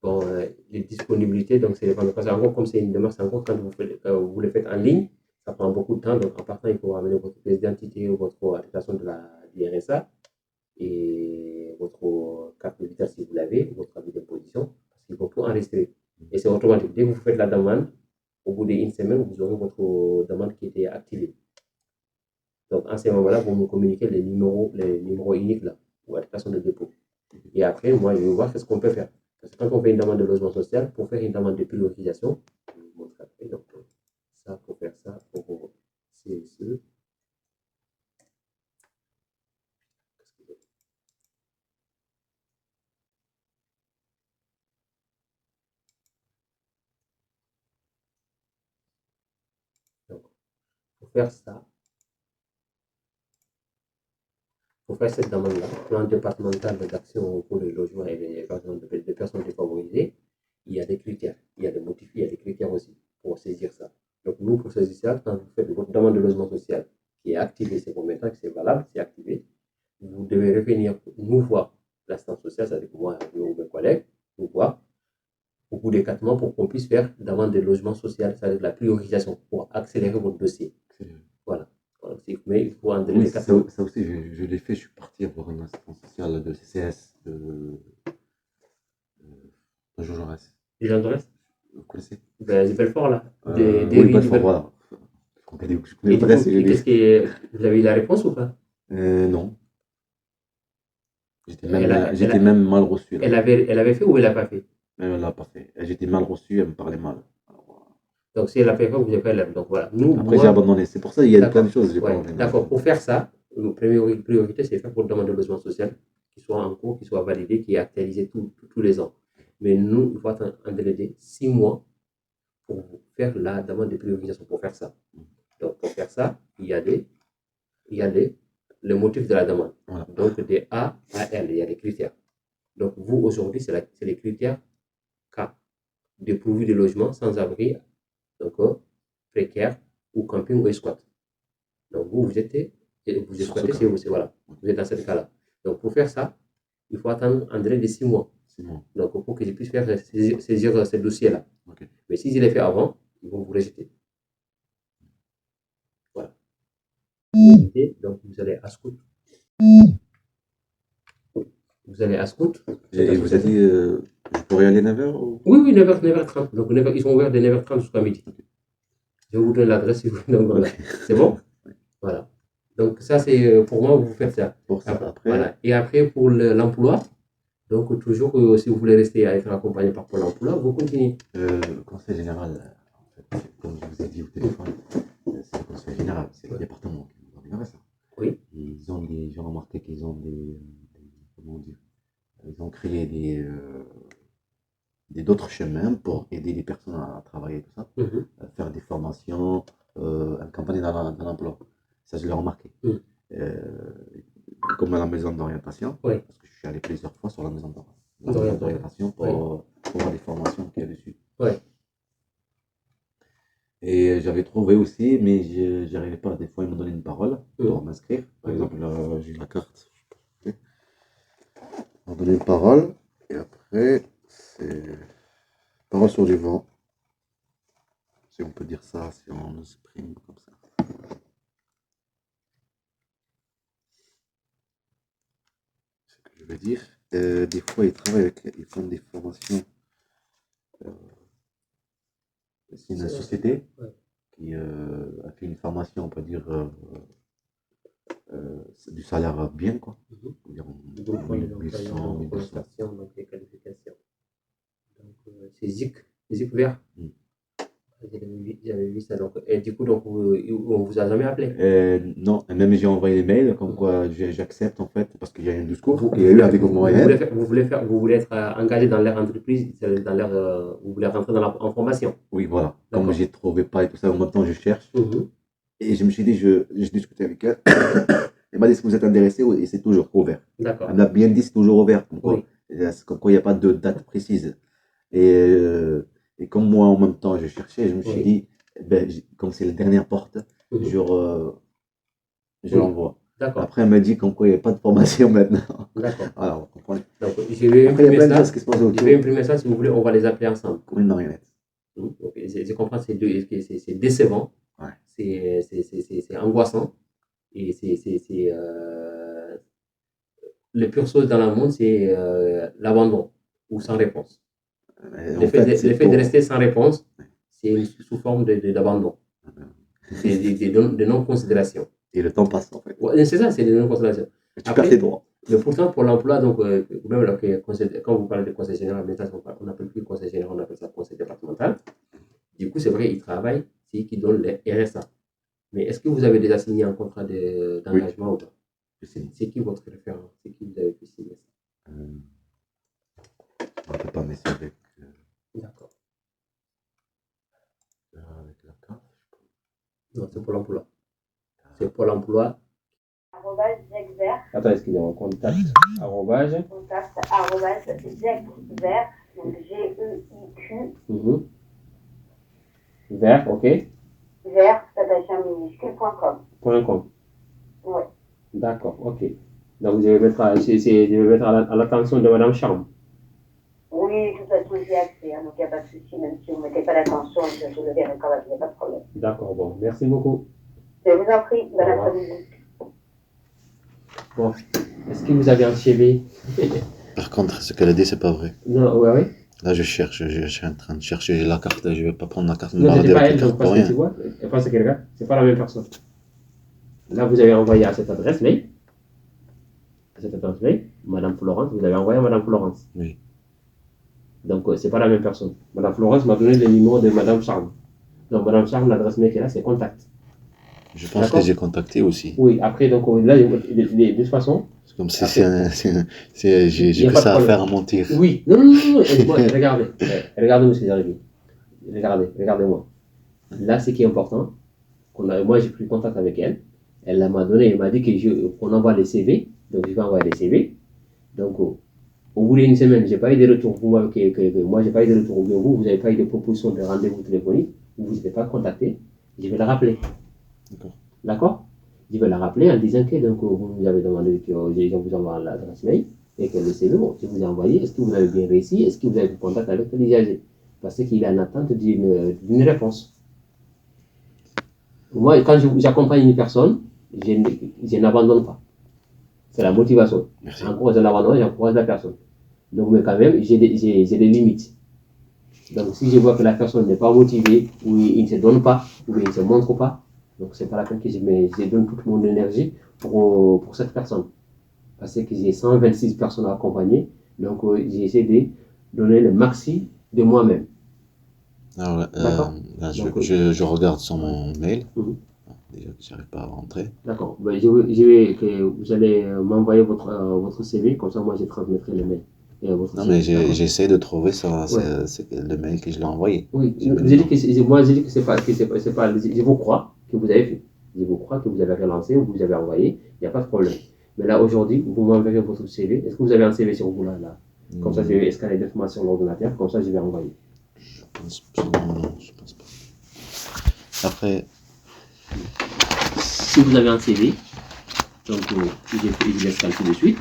Bon, les disponibilités, donc c'est les vendredis. Parce qu'en gros, comme c'est une démarche, en gros, quand vous le faites en ligne, ça prend beaucoup de temps. Donc en partant, il faut amener votre pièce d'identité, votre attestation de la RSA et votre carte de vitesse si vous l'avez, votre avis d'imposition, parce qu'il faut tout enregistrer. Et c'est automatique. Dès que vous faites la demande, au bout d'une semaine, vous aurez votre demande qui était activée. Donc, en ce moment-là, vous me communiquez les numéros uniques là, ou attestation de dépôt. Et après, moi, je vais voir ce qu'on peut faire. Parce que quand on fait une demande de logement social, pour faire une demande de priorisation, je vous montre après. Donc, ça, pour faire ça, pour CSE. Donc, pour faire ça, pour faire cette demande-là, plan départemental d'action pour le logement et les personnes défavorisées, il y a des critères, il y a des motifs, il y a des critères aussi pour saisir ça. Donc, nous, pour saisir ça, quand vous faites votre demande de logement social qui est activée, c'est combien de temps que c'est valable, c'est activé, vous devez revenir nous voir, l'assistance sociale, c'est-à-dire moi ou mes collègues, nous voir au bout des 4 mois pour qu'on puisse faire demande de logement social, c'est-à-dire la priorisation pour accélérer votre dossier. Voilà. Mais il faut en donner les 4 mois. Ça aussi, je l'ai fait. Je suis parti voir une assistance sociale de CCS de Jean Jaurès. Jean Jaurès? Vous connaissez? Ben, Belfort, là. Oui, Belfort, voilà. Je connais l'adresse et je l'ai. Qu'est-ce que vous avez eu la réponse ou pas? Non. J'étais même mal reçu. Là. Elle avait fait ou elle n'a pas fait? Elle l'a pas fait. J'étais mal reçu, elle me parlait mal. Donc si elle a fait pas, vous n'avez pas l'air. Donc voilà. Après, j'ai abandonné. C'est pour ça qu'il y a plein de choses. D'accord. Pour faire ça, notre première priorité, c'est faire pour demander de logement social qui soit en cours, qui soit validé, qui est actualisé tous les ans. Mais nous, il faut attendre un délai de 6 mois pour faire la demande de priorisation pour faire ça. Donc pour faire ça, il y a le motif de la demande. Voilà. Donc des A à L, il y a des critères. Donc vous, aujourd'hui, c'est les critères K. Dépourvu de logement, sans abri, donc précaire ou camping ou squat. Donc vous squattez chez vous, voilà. Vous êtes dans ce cas-là. Donc pour faire ça, il faut attendre un délai de 6 mois. Donc pour que je puisse faire saisir ce dossier-là. Okay. Mais si je l'ai fait avant, ils vont vous rejeter. Voilà. Et donc vous allez à Scout. Vous allez à Scout. Et vous avez dit, je pourrais aller 9h ou... Oui, 9h30. Donc, ils sont ouverts de 9h30 jusqu'à midi. Je vais vous donner l'adresse si vous voulez. Donc, voilà. C'est bon? Voilà. Donc, ça, c'est pour moi, vous faites ça. Pour ça, après. Voilà. Et après, pour l'emploi, donc, toujours, si vous voulez rester à être accompagné par Pôle emploi, vous continuez. Le conseil général, en fait, comme je vous ai dit au téléphone, c'est le conseil général, c'est le département qui nous organise ça. Oui. J'ai remarqué qu'ils ont comment dire, ils ont créé d'autres chemins pour aider les personnes à travailler, tout ça, à faire des formations, accompagner dans l'emploi. Ça, je l'ai remarqué. Comme à la maison d'orientation, Oui. parce que je suis allé plusieurs fois sur la maison D'orientation. d'orientation pour voir des formations qu'il y a dessus. Oui. Et j'avais trouvé aussi, mais je n'arrivais pas. Des fois, ils m'ont donné une parole pour m'inscrire. Par exemple, là, j'ai la carte. Ils m'ont donné une parole. Et après, c'est parole sur du vent. Si on peut dire ça, si on exprime comme ça. Ce que je veux dire. Des fois, ils font des formations. C'est une société qui a fait une formation, on peut dire, du salaire bien, quoi. Environ 1800, 1200. Donc, les qualifications. Donc, c'est ZIC vert. J'avais vu ça. Donc, et du coup, donc, on vous a jamais appelé? Non, même j'ai envoyé des mails comme quoi j'accepte en fait, parce qu'il y a un discours qu'il y a eu avec moi. Vous voulez être engagé dans leur entreprise, vous voulez rentrer en formation. Oui, voilà. Comme je ne trouvais pas et tout ça, en même temps je cherche. Et je me suis dit, je discutais avec elle. Elle m'a dit, est-ce que vous êtes intéressé? Et c'est toujours ouvert. D'accord. Elle m'a bien dit, c'est toujours ouvert. Comme quoi il n'y a pas de date précise. Et comme moi, en même temps, je cherchais, je me suis dit, comme c'est la dernière porte, je l'envoie. Après, elle m'a dit comme quoi il n'y avait pas de formation maintenant. D'accord. Alors, vous comprenez. Donc, je vais imprimer ça, si vous voulez, on va les appeler ensemble. Comme une marionnette. Je comprends, c'est décevant, ouais. C'est angoissant, et le pire chose dans le monde, c'est l'abandon ou sans réponse. Le fait de rester sans réponse, c'est sous forme d'abandon, de non-considération. Et le temps passe en fait. Ouais, c'est ça, c'est de non-considération. Tu perds tes droits. Mais pourtant, pour l'emploi, donc, même là, quand vous parlez de conseil général, on n'appelle plus conseil général, on appelle ça conseil départemental. Du coup, c'est vrai, ils travaillent, c'est eux qui donnent les RSA. Mais est-ce que vous avez déjà signé un contrat d'engagement ou pas? C'est qui votre référent? C'est qui vous avez pu signer ça? On ne peut pas, mais c'est avec. D'accord. Avec la carte, je pense. Non, c'est pour l'emploi. C'est pour l'emploi. @zegvert. Attends, excusez-moi. Contact. @zegvert. Donc GEIQ. Vert, ok. Vert, attaché en minuscule.com. .com. Oui. D'accord, ok. Donc, je vais mettre à l'attention de Madame Charme. Oui, de toute façon, j'ai accès, donc il n'y a pas de souci, même si vous ne mettez pas l'attention, je le verrai quand même, il n'y a pas de problème. D'accord, bon, merci beaucoup. Je vous en prie, bon après-midi. Bon, est-ce que vous avez un CV? Par contre, ce qu'elle a dit, c'est pas vrai. Non, ouais. Là, je suis en train de chercher la carte, je vais pas prendre la carte. Non, c'était pas elle, donc, parce que tu vois, parce que regarde, c'est pas la même personne. Là, vous avez envoyé à cette adresse mail, Madame Florence, vous avez envoyé à Madame Florence. Oui. Donc, c'est pas la même personne. Madame Florence m'a donné le numéro de Madame Charme. Donc, Madame Charme, l'adresse mail qu'elle a, c'est contact. Je pense que j'ai contacté aussi. Oui, après, donc là, de toute façon. C'est comme si j'ai que ça à faire à mentir. Oui, non. Regardez, monsieur Zaribi. Regardez-moi. Là, ce qui est important, moi, j'ai pris contact avec elle. Elle m'a dit qu'on envoie les CV. Donc, je vais envoyer les CV. Donc, au bout d'une semaine, je n'ai pas eu de retour. Moi, je n'ai pas eu de retour. Vous n'avez pas eu de proposition de rendez-vous téléphonique. Vous n'êtes pas contacté. Je vais la rappeler. D'accord? Je vais la rappeler en disant que donc, vous nous avez demandé que je vous envoie l'adresse mail et que le CV, bon, je vous ai envoyé. Est-ce que vous avez bien réussi? Est-ce que vous avez eu contact avec l'IAG? Parce qu'il est en attente d'une réponse. Moi, quand j'accompagne une personne, je n'abandonne pas. C'est la motivation. Merci. En gros, j'encourage la personne. Donc, mais quand même, j'ai des limites. Donc, si je vois que la personne n'est pas motivée, ou il ne se donne pas, ou il ne se montre pas, donc c'est pas la peine que je donne toute mon énergie pour cette personne. Parce que j'ai 126 personnes à accompagner, donc j'essaie de donner le maxi de moi-même. Ah ouais, D'accord. là, Donc, je regarde sur mon mail. Mhm. Déjà que j'arrive pas à rentrer. D'accord. Ben, vous allez m'envoyer votre CV, comme ça moi je transmettrai le mail. Votre Non, CV, mais d'accord. j'essaie de trouver ça, Ouais. c'est le mail que je l'ai envoyé. Oui, J'ai vous mis avez le dit moi j'ai dit que c'est pas, je vous crois que vous avez fait. Je vous crois que vous avez relancé ou vous avez envoyé, il n'y a pas de problème. Mais là aujourd'hui, vous m'enverrez votre CV. Est-ce que vous avez un CV sur vous là? Comme ça, je vais escaler directement sur l'ordinateur, comme ça je vais envoyer. Je pense pas, non, je pense pas. Après, Si vous avez un CV, donc je l'escale tout de suite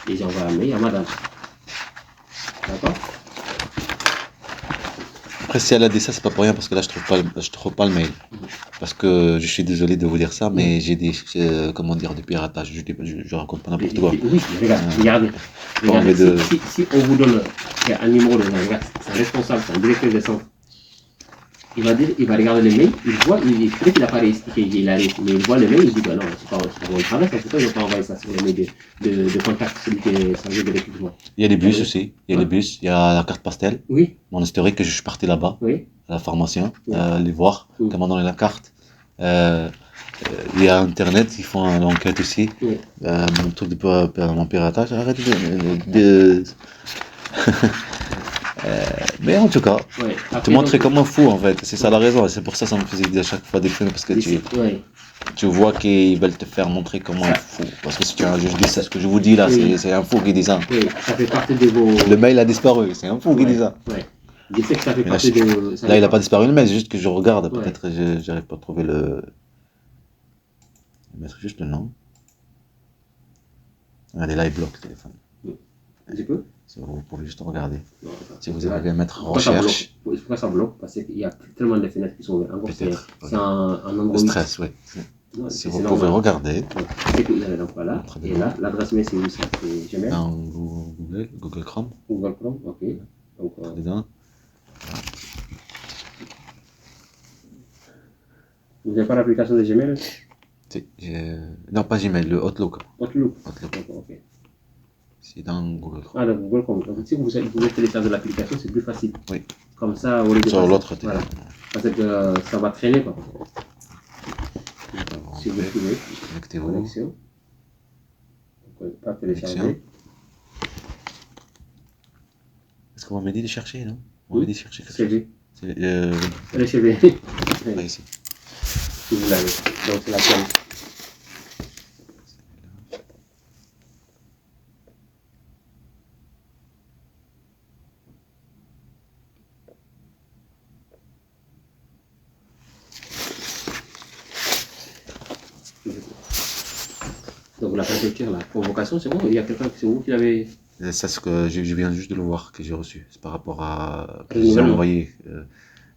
et j'envoie un mail à madame. D'accord? après, si elle a dit ça, c'est pas pour rien parce que là, je trouve pas le mail. Parce que je suis désolé de vous dire ça, mais j'ai des, comment dire, du piratage. Je raconte pas n'importe quoi. Oui, regardez. Pas envie de- Si on vous donne un numéro de regarde, c'est un responsable, c'est un directeur de centre. Il va regarder le mail, peut-être qu'il n'a pas réussi, qu'il arrive, mais il voit le mail, il dit, bah non, c'est pas mon travail, c'est pourquoi il ne pas envoyer ça sur le mail de contact, celui qui est chargé de recrutement. Il y a les bus aussi. Il y a les bus. Il y a la carte pastel. Oui, Mon historique que je suis parti là-bas, oui, à la pharmacien, Oui. les voir, Oui. comment donner la carte. Il y a Internet, ils font une enquête aussi. oui. Mon truc de mon piratage, arrêtez de... Mais en tout cas, Ouais. te Après, montrer donc, comme un fou en fait, c'est ça la raison, et c'est pour ça que ça me faisait à chaque fois déprimer parce que ouais. tu vois qu'ils veulent te faire montrer comment un fou. Parce que si tu as un juge dit ça, ce que je vous dis là, Oui. c'est un fou qui dit ça. Oui, ça fait partie de vos. Le mail a disparu, c'est un fou qui dit ça. Ouais. Je sais que ça fait Mais là, partie de. Là, il a pas disparu le mail, c'est juste que je regarde, Ouais. peut-être j'arrive pas à trouver le. Je vais mettre juste le nom. Regardez, là, il bloque le téléphone. Tu peux? Vous pouvez juste regarder. Non, Si vous arrivez à mettre pourquoi ça recherche, bloque? Pourquoi ça bloque? Parce qu'il y a tellement de fenêtres qui sont ouvertes. Encore, peut-être. c'est un Android. Le stress, oui. Non, Si c'est vous normal. pouvez regarder. C'est que vous allez donc voilà. Très Et bien. là, l'adresse mail c'est où ça? C'est Gmail? Dans Google Chrome, Google Chrome, ok. Donc, dedans. vous n'avez pas l'application de Gmail? Non, pas Gmail, le Outlook. Outlook. Outlook. D'accord, ok. C'est dans Google Chrome. Ah, donc Google Chrome. Donc, si vous pouvez télécharger l'application, c'est plus facile. Oui. Comme ça, au lieu de Sur passer- l'autre Voilà. téléphone. Parce que ça va traîner, quoi. Si vous pouvez. Connectez-vous. Connexion. Donc, pas télécharger. Connexion. Est-ce qu'on m'avait dit de chercher, non? On m'avait dit de chercher quelque chose. CV. C'est Le CV. pas ici. Si vous l'avez. Donc, c'est la pomme. Donc, la préfecture, la convocation, c'est bon? Il y a quelqu'un, c'est vous qui l'avez. Ça, c'est ce que je viens juste de le voir, que j'ai reçu. C'est par rapport à. Que Le j'ai gouvernement. envoyé.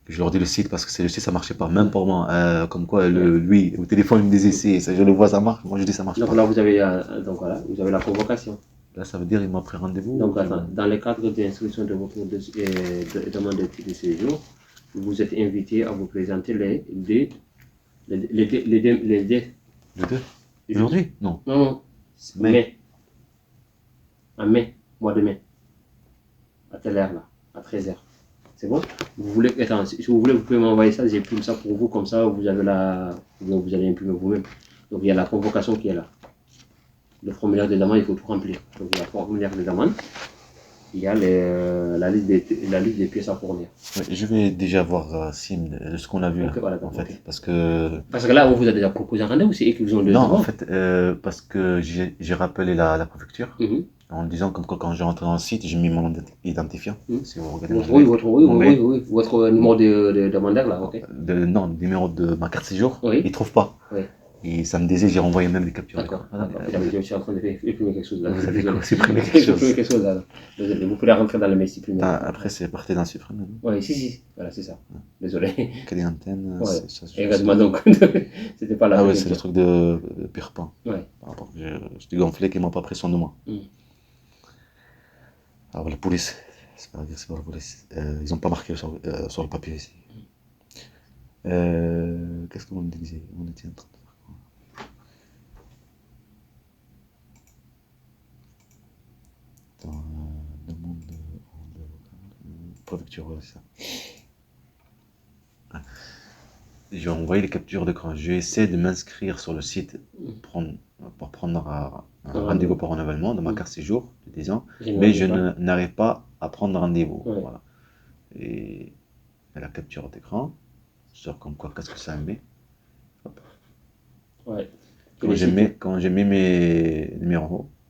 Que je leur dis le site parce que c'est le site, ça marchait pas. Même pour moi. Comme quoi, lui, au téléphone, il me disait si, je le vois, ça marche. Moi, je dis ça marche Donc pas. là, vous avez, donc, voilà, vous avez la convocation. Là, ça veut dire il m'a pris rendez-vous. Donc, attends, dans le cadre de l'inscription de votre demande de titre de séjour, vous êtes invité à vous présenter les deux. Le 2 aujourd'hui? Non. Non, non. Mai. En mai, mois de mai. À telle heure là, à 13h. C'est bon? Vous voulez, attends, si vous voulez, vous pouvez m'envoyer ça, j'imprime ça pour vous, comme ça vous avez vous allez imprimer vous-même. Donc il y a la convocation qui est là. Le formulaire de demande, il faut tout remplir. Donc il y a le formulaire de demande, il y a la liste des pièces à fournir. Ouais, je vais déjà voir Sim, ce qu'on a vu là, Ok, voilà, en fait. ok. Parce que. Parce que là, on vous a déjà proposé un rendez-vous, c'est eux qui vous ont donné. Non, en fait, parce que j'ai rappelé la préfecture Mhm. en disant que quand je rentre dans le site, j'ai mis mon identifiant. Mhm. Si vous regardez Oui, mon mail. votre numéro de demandeur là, ok. Non, le numéro de ma carte séjour, Oui. il trouve pas. Oui. Et ça me disait, j'ai renvoyé même les captures d'écran. D'accord, Voilà, d'accord. Je suis en train de supprimer quelque chose là. vous avez Désolé. supprimé J'ai quelque chose. supprimé quelque chose là. Désolé. Vous pouvez rentrer dans le mail supprimer. Après, c'est parti d'un supprimer. Oui, si. Voilà, c'est ça. Désolé. Quelle antenne, Ouais. c'est ça. Regarde-moi donc. C'était pas la Ah ouais, peine c'est de le dire. truc de pire pain. Ouais. Par rapport, j'étais gonflé qu'ils m'ont pas pris soin de moi. Mm. Alors la police, c'est pas la police. Ils ont pas marqué sur le papier ici. Qu'est-ce qu'on disait? On était en train de faire quoi? Attends, demande de préfecture, ouais, c'est ça. Ouais. J'ai envoyé les captures d'écran. J'ai essayé de m'inscrire sur le site pour prendre un rendez-vous pour renouvellement de ma carte séjour de 10 ans, mais je n'arrive pas à prendre rendez-vous. Ouais. Voilà. Et la capture d'écran, sur comme quoi, qu'est-ce que ça me met. Hop. Ouais. Quand j'ai mis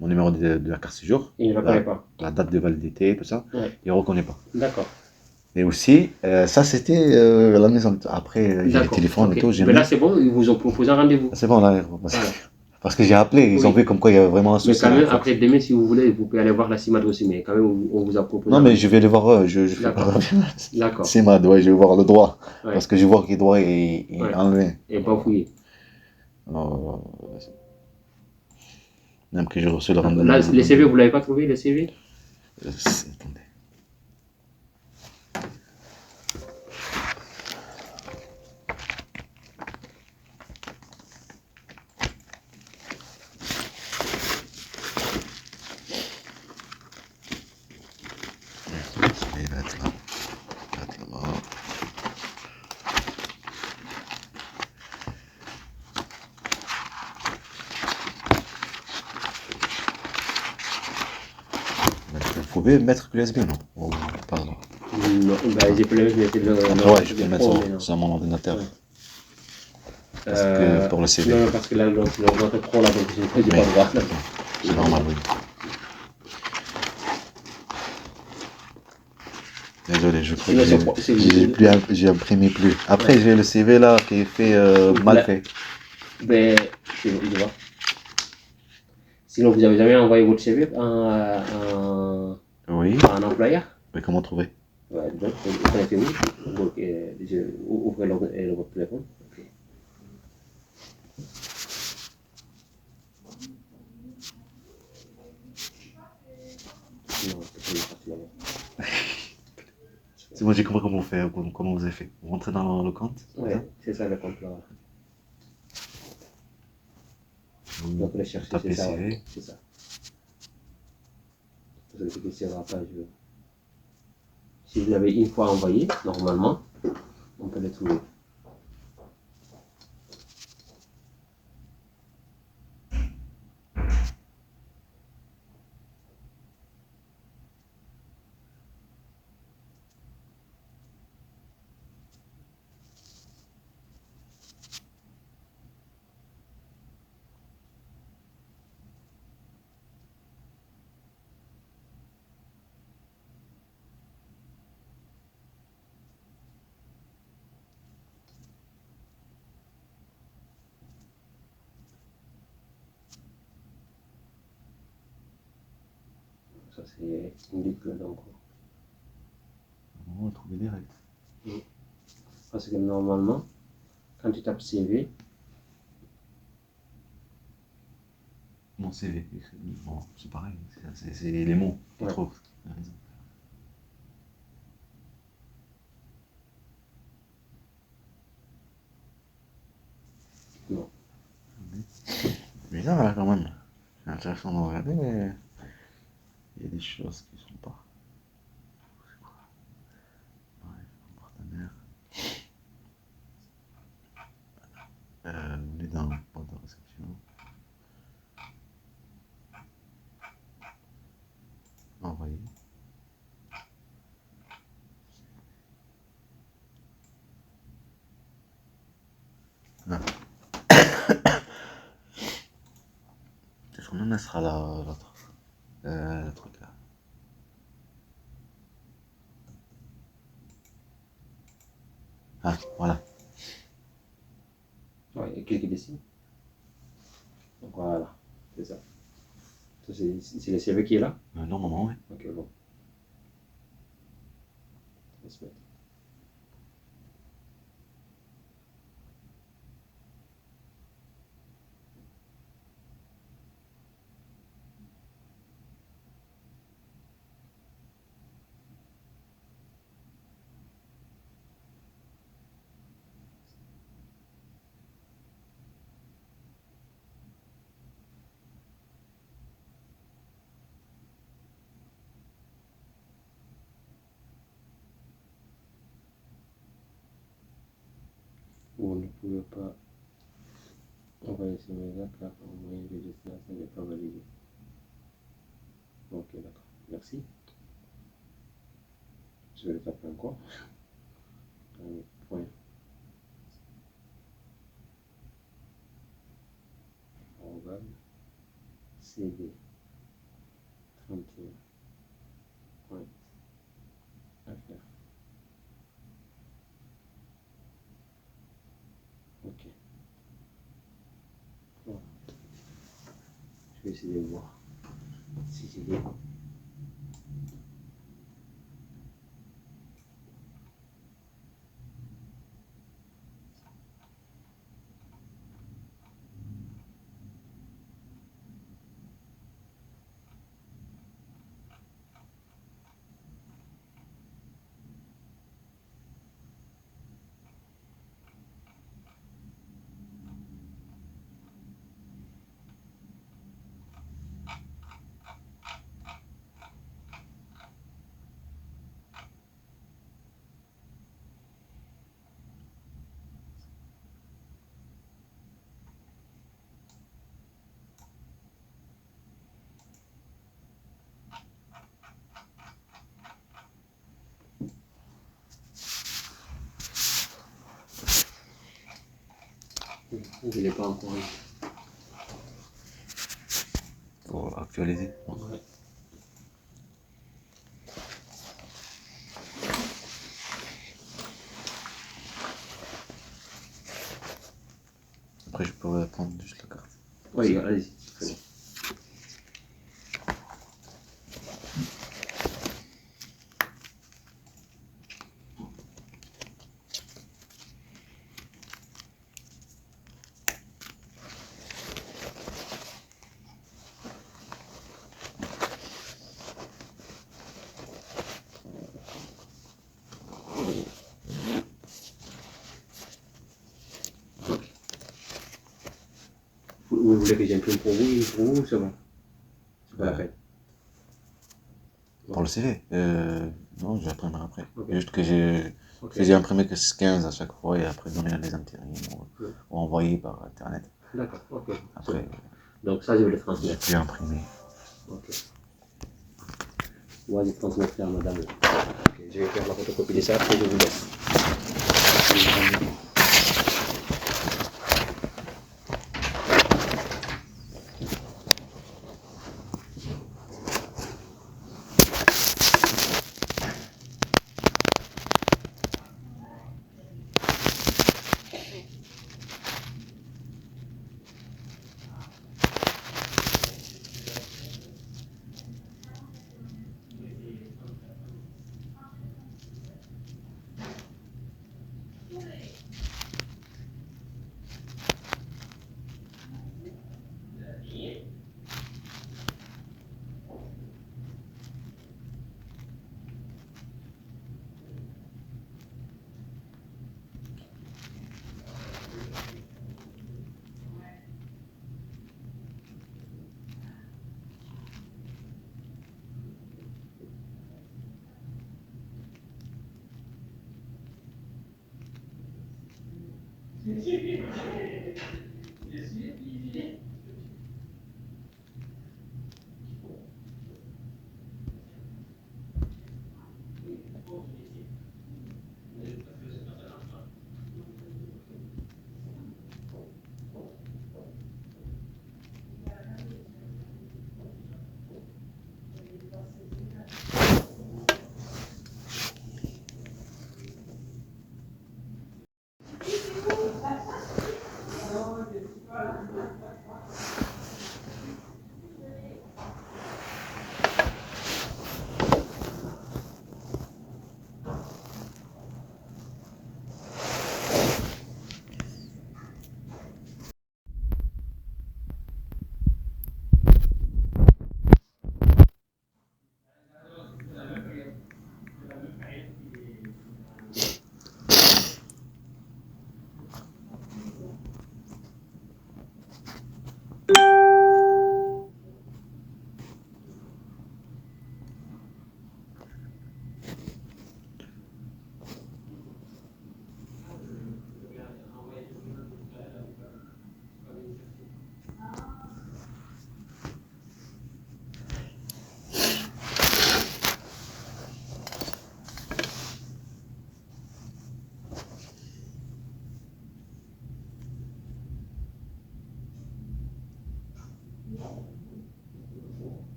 mon numéro de la carte séjour, Il ne reconnaît pas. la date de validité, tout ça, Ouais. il ne reconnaît pas. D'accord. Et aussi, ça c'était la maison. Après, j'ai le téléphone et tout. Mais là, c'est bon, ils vous ont proposé un rendez-vous. C'est bon, là, parce que j'ai appelé, ils ont vu comme quoi il y avait vraiment un souci. Mais quand même, après, demain, si vous voulez, vous pouvez aller voir la CIMAD aussi, mais quand même, on vous a proposé. Non, mais je vais aller voir, je fais pas D'accord. CIMAD, ouais, je vais voir le droit. Ouais. Parce que je vois que le droit est enlevé. Et pas fouillé. Même que j'ai reçu le rendez-vous. Là, les CV, vous ne l'avez pas trouvé, les CV? Attendez. Il va être là. Il va être là-bas. Vous pouvez mettre que USB, non? Ou pas? Non, bah, j'ai pu le mettre Ouais, je peux le mettre sur mon ordinateur. Ouais. Parce que pour le CV. Non, parce que là, l'ordinateur pro, là, donc je n'ai pas le droit. C'est normal, oui. Désolé, je crois que j'ai imprimé plus. Après, j'ai le CV là qui est fait mal fait. Mais, je vois. Sinon, vous n'avez jamais envoyé votre CV à un employeur? Mais comment trouver? Ouais, donc, vous connectez-vous, donc, ouvrez votre téléphone. Okay. Non, c'est pas C'est moi, j'ai compris comment vous avez fait. Vous rentrez dans le compte? Ouais, c'est ça le compte là. Donc, le chercher, c'est ça. Ouais, c'est ça. Vous allez cliquer sur la page. Si vous l'avez une fois envoyé, normalement, on peut le trouver. Ça, c'est une boucle donc. On va trouver direct. Parce que normalement, quand tu tapes CV, Mon CV, bon, c'est pareil, c'est les mots qu'on trouve. non. Bizarre là quand même. C'est intéressant de regarder, mais il y a des choses qui sont pas. C'est quoi? Ouais, partenaire. On est dans le porte de réception. Envoyer. Ah. Peut-être même elle sera là, l'autre. Le truc là. Ah, voilà. Ouais, et cliquez dessus. Voilà, c'est ça. Ça, c'est le CV qui est là? Normalement, oui. Ok, bon. Transmettre. Vous ne pouvez pas envoyer ce mail-là car le moyen de destination n'est pas validé. Ok, d'accord. Merci. Je vais le taper encore. Point. Arrobase. CD 31. Point. FR. Ok. Voilà. Je vais essayer de voir si j'ai des. Je ne l'ai pas encore eu. Faut actualiser. Ouais. Après, je pourrais prendre juste la carte. Oui, allez-y. Très bien. Vous voulez que j'imprime pour vous, c'est bon. C'est pas la peine. Pour le CV non, je l'imprimerai après. Ok. Juste que j'ai Ok. imprimé que 15 à chaque fois et après donner à des intérims ou envoyer par internet. D'accord, ok. Après, Donc ça, je vais le j'ai transmettre. pu imprimer. Ok. Moi, je transmettrai à madame. Ok, je vais faire la photocopie de ça et je vous laisse.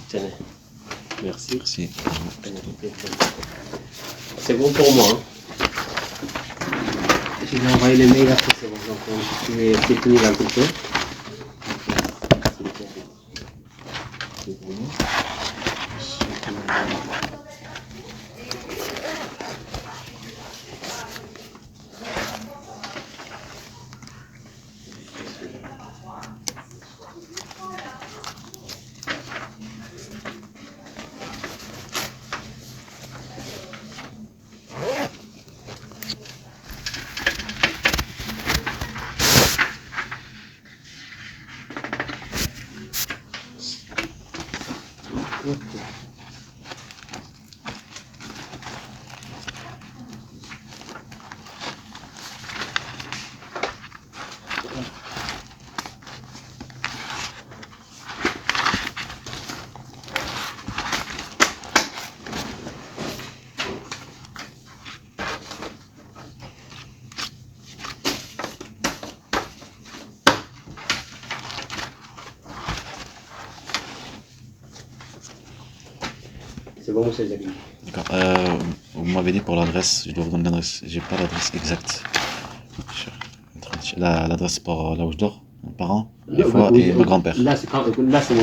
Tenez. Merci. Merci. C'est bon pour moi. Hein. Je vais envoyer les mails après, c'est bon. Donc, je vais finir un petit peu. C'est bon. C'est bon, monsieur Zaghi. D'accord. Vous m'avez dit pour l'adresse, je dois vous donner l'adresse. J'ai pas l'adresse exacte. L'adresse pour là où je dors, mes parents, ma foi et mon grand-père. Là, c'est bon. C'est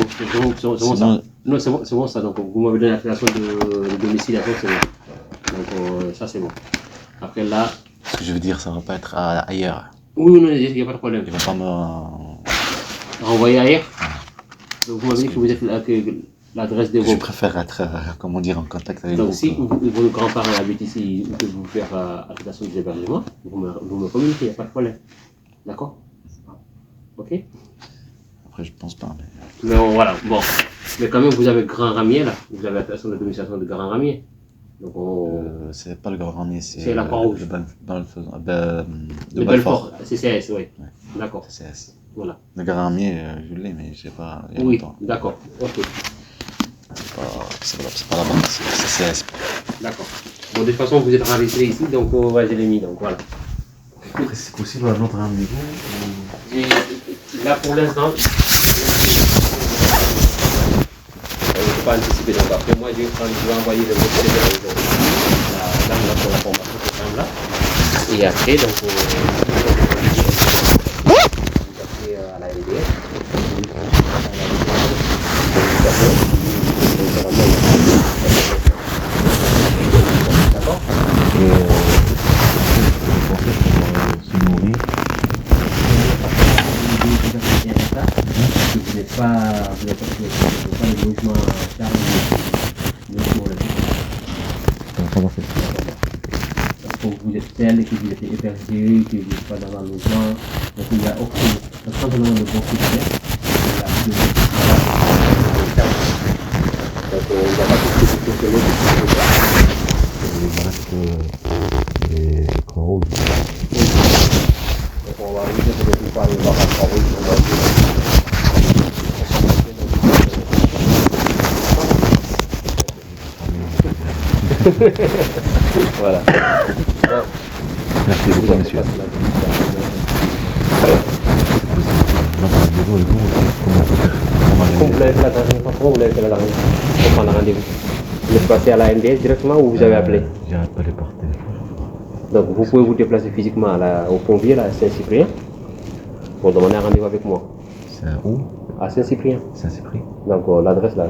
bon ça. Non, c'est bon ça. Donc, vous m'avez donné l'appellation de domiciliation, c'est bon. Donc, ça, c'est bon. Après, là. Ce que je veux dire, ça va pas être ailleurs. Oui, non, il n'y a pas de problème. Ils vont pas me renvoyer ailleurs. Donc, vous m'avez dit que vous êtes là, que l'adresse de vos. Je préfère être, comment dire, en contact avec vous. Donc, si vos grands-parents habitent ici, vous pouvez vous faire attestation des hébergements, vous me communiquez, il n'y a pas de problème. D'accord? Ok? Après, je pense pas. Mais voilà, bon. Mais quand même, vous avez Grand Ramier là. Vous avez l'attestation de domiciliation de Grand Ramier. Donc, c'est pas le Grand Ramier, c'est la Croix-Rouge. De Belfort. CCS, oui. D'accord. CCS. Voilà. Le Grand Ramier, je l'ai, mais je sais pas. Il y a oui, longtemps. d'accord. Ok. C'est pas la banque, c'est CCS. D'accord. Bon, de toute façon, vous êtes enregistré ici, donc ouais, je l'ai mis, donc voilà. Après, c'est possible à notre rendez-vous là, pour l'instant, je ne peux pas anticiper. Donc après, moi, je vais envoyer le mot CV aujourd'hui. Là, pour la formation de ce là. Et après, donc, vous appelez à la LDS. D'accord? Se nourrir. Vous n'êtes pas le logement chargé. Comment c'est? Parce que vous êtes seul, que vous êtes hébergé, que vous n'êtes pas dans un logement. Donc il n'y a aucune. Donc quand on a le bon critère, il y a plus de. Donc il n'y a pas de fonctionner. Il reste les Croix-Rouges. Donc on va arriver peut-être pas aller voir à Croix-Rouge, on va voilà. Merci beaucoup, monsieur. Vous l'avez fait la dernière fois, vous l'avez fait la dernière fois pour prendre rendez-vous. Vous êtes passé à la MDS directement ou vous avez appelé? J'ai appelé par téléphone. Donc vous pouvez vous déplacer physiquement au Pont-Vieux, à Saint-Cyprien, pour demander un rendez-vous avec moi. C'est où? À Saint-Cyprien. Saint-Cyprien. Donc l'adresse là.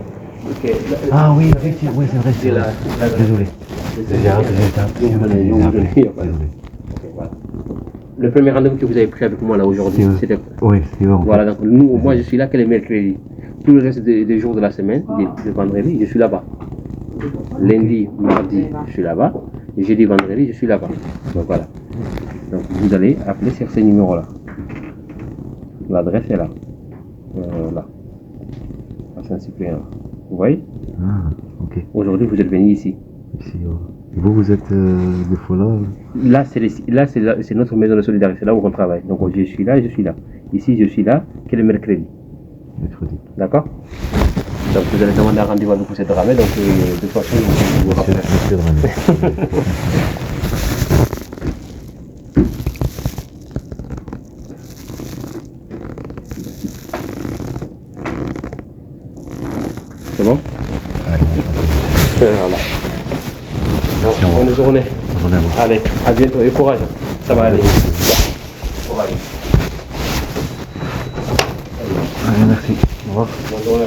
Okay. Ah oui, effectivement, oui, c'est vrai, c'est là. Désolé. J'ai appelé. Okay, voilà. Le premier rendez-vous que vous avez pris avec moi là aujourd'hui, c'était. Oui, c'est bon. Voilà, donc nous, moi je suis là que les mercredis. Tout le reste des jours de la semaine, de vendredi, je suis là-bas. Lundi, mardi, je suis là-bas. Et jeudi, vendredi, je suis là-bas. Donc voilà. Donc vous allez appeler sur ces numéros-là. L'adresse est là. Là. À Saint-Cyprien. Vous voyez? Ah, ok. Aujourd'hui, vous êtes venu ici. Ici, vous êtes des fois là? Là, c'est notre maison de solidarité. C'est là où on travaille. Donc je suis là et je suis là. Ici, je suis là que le mercredi. Mercredi. D'accord? Donc vous allez demander un rendez-vous avec M. Dramé. Donc de toute façon, vous vous rappelez. Monsieur Dramé. C'est bon? Voilà. Bonne journée. Allez, à bientôt et courage. Ça va aller. Courage. Allez, merci. Au revoir. Bonne journée.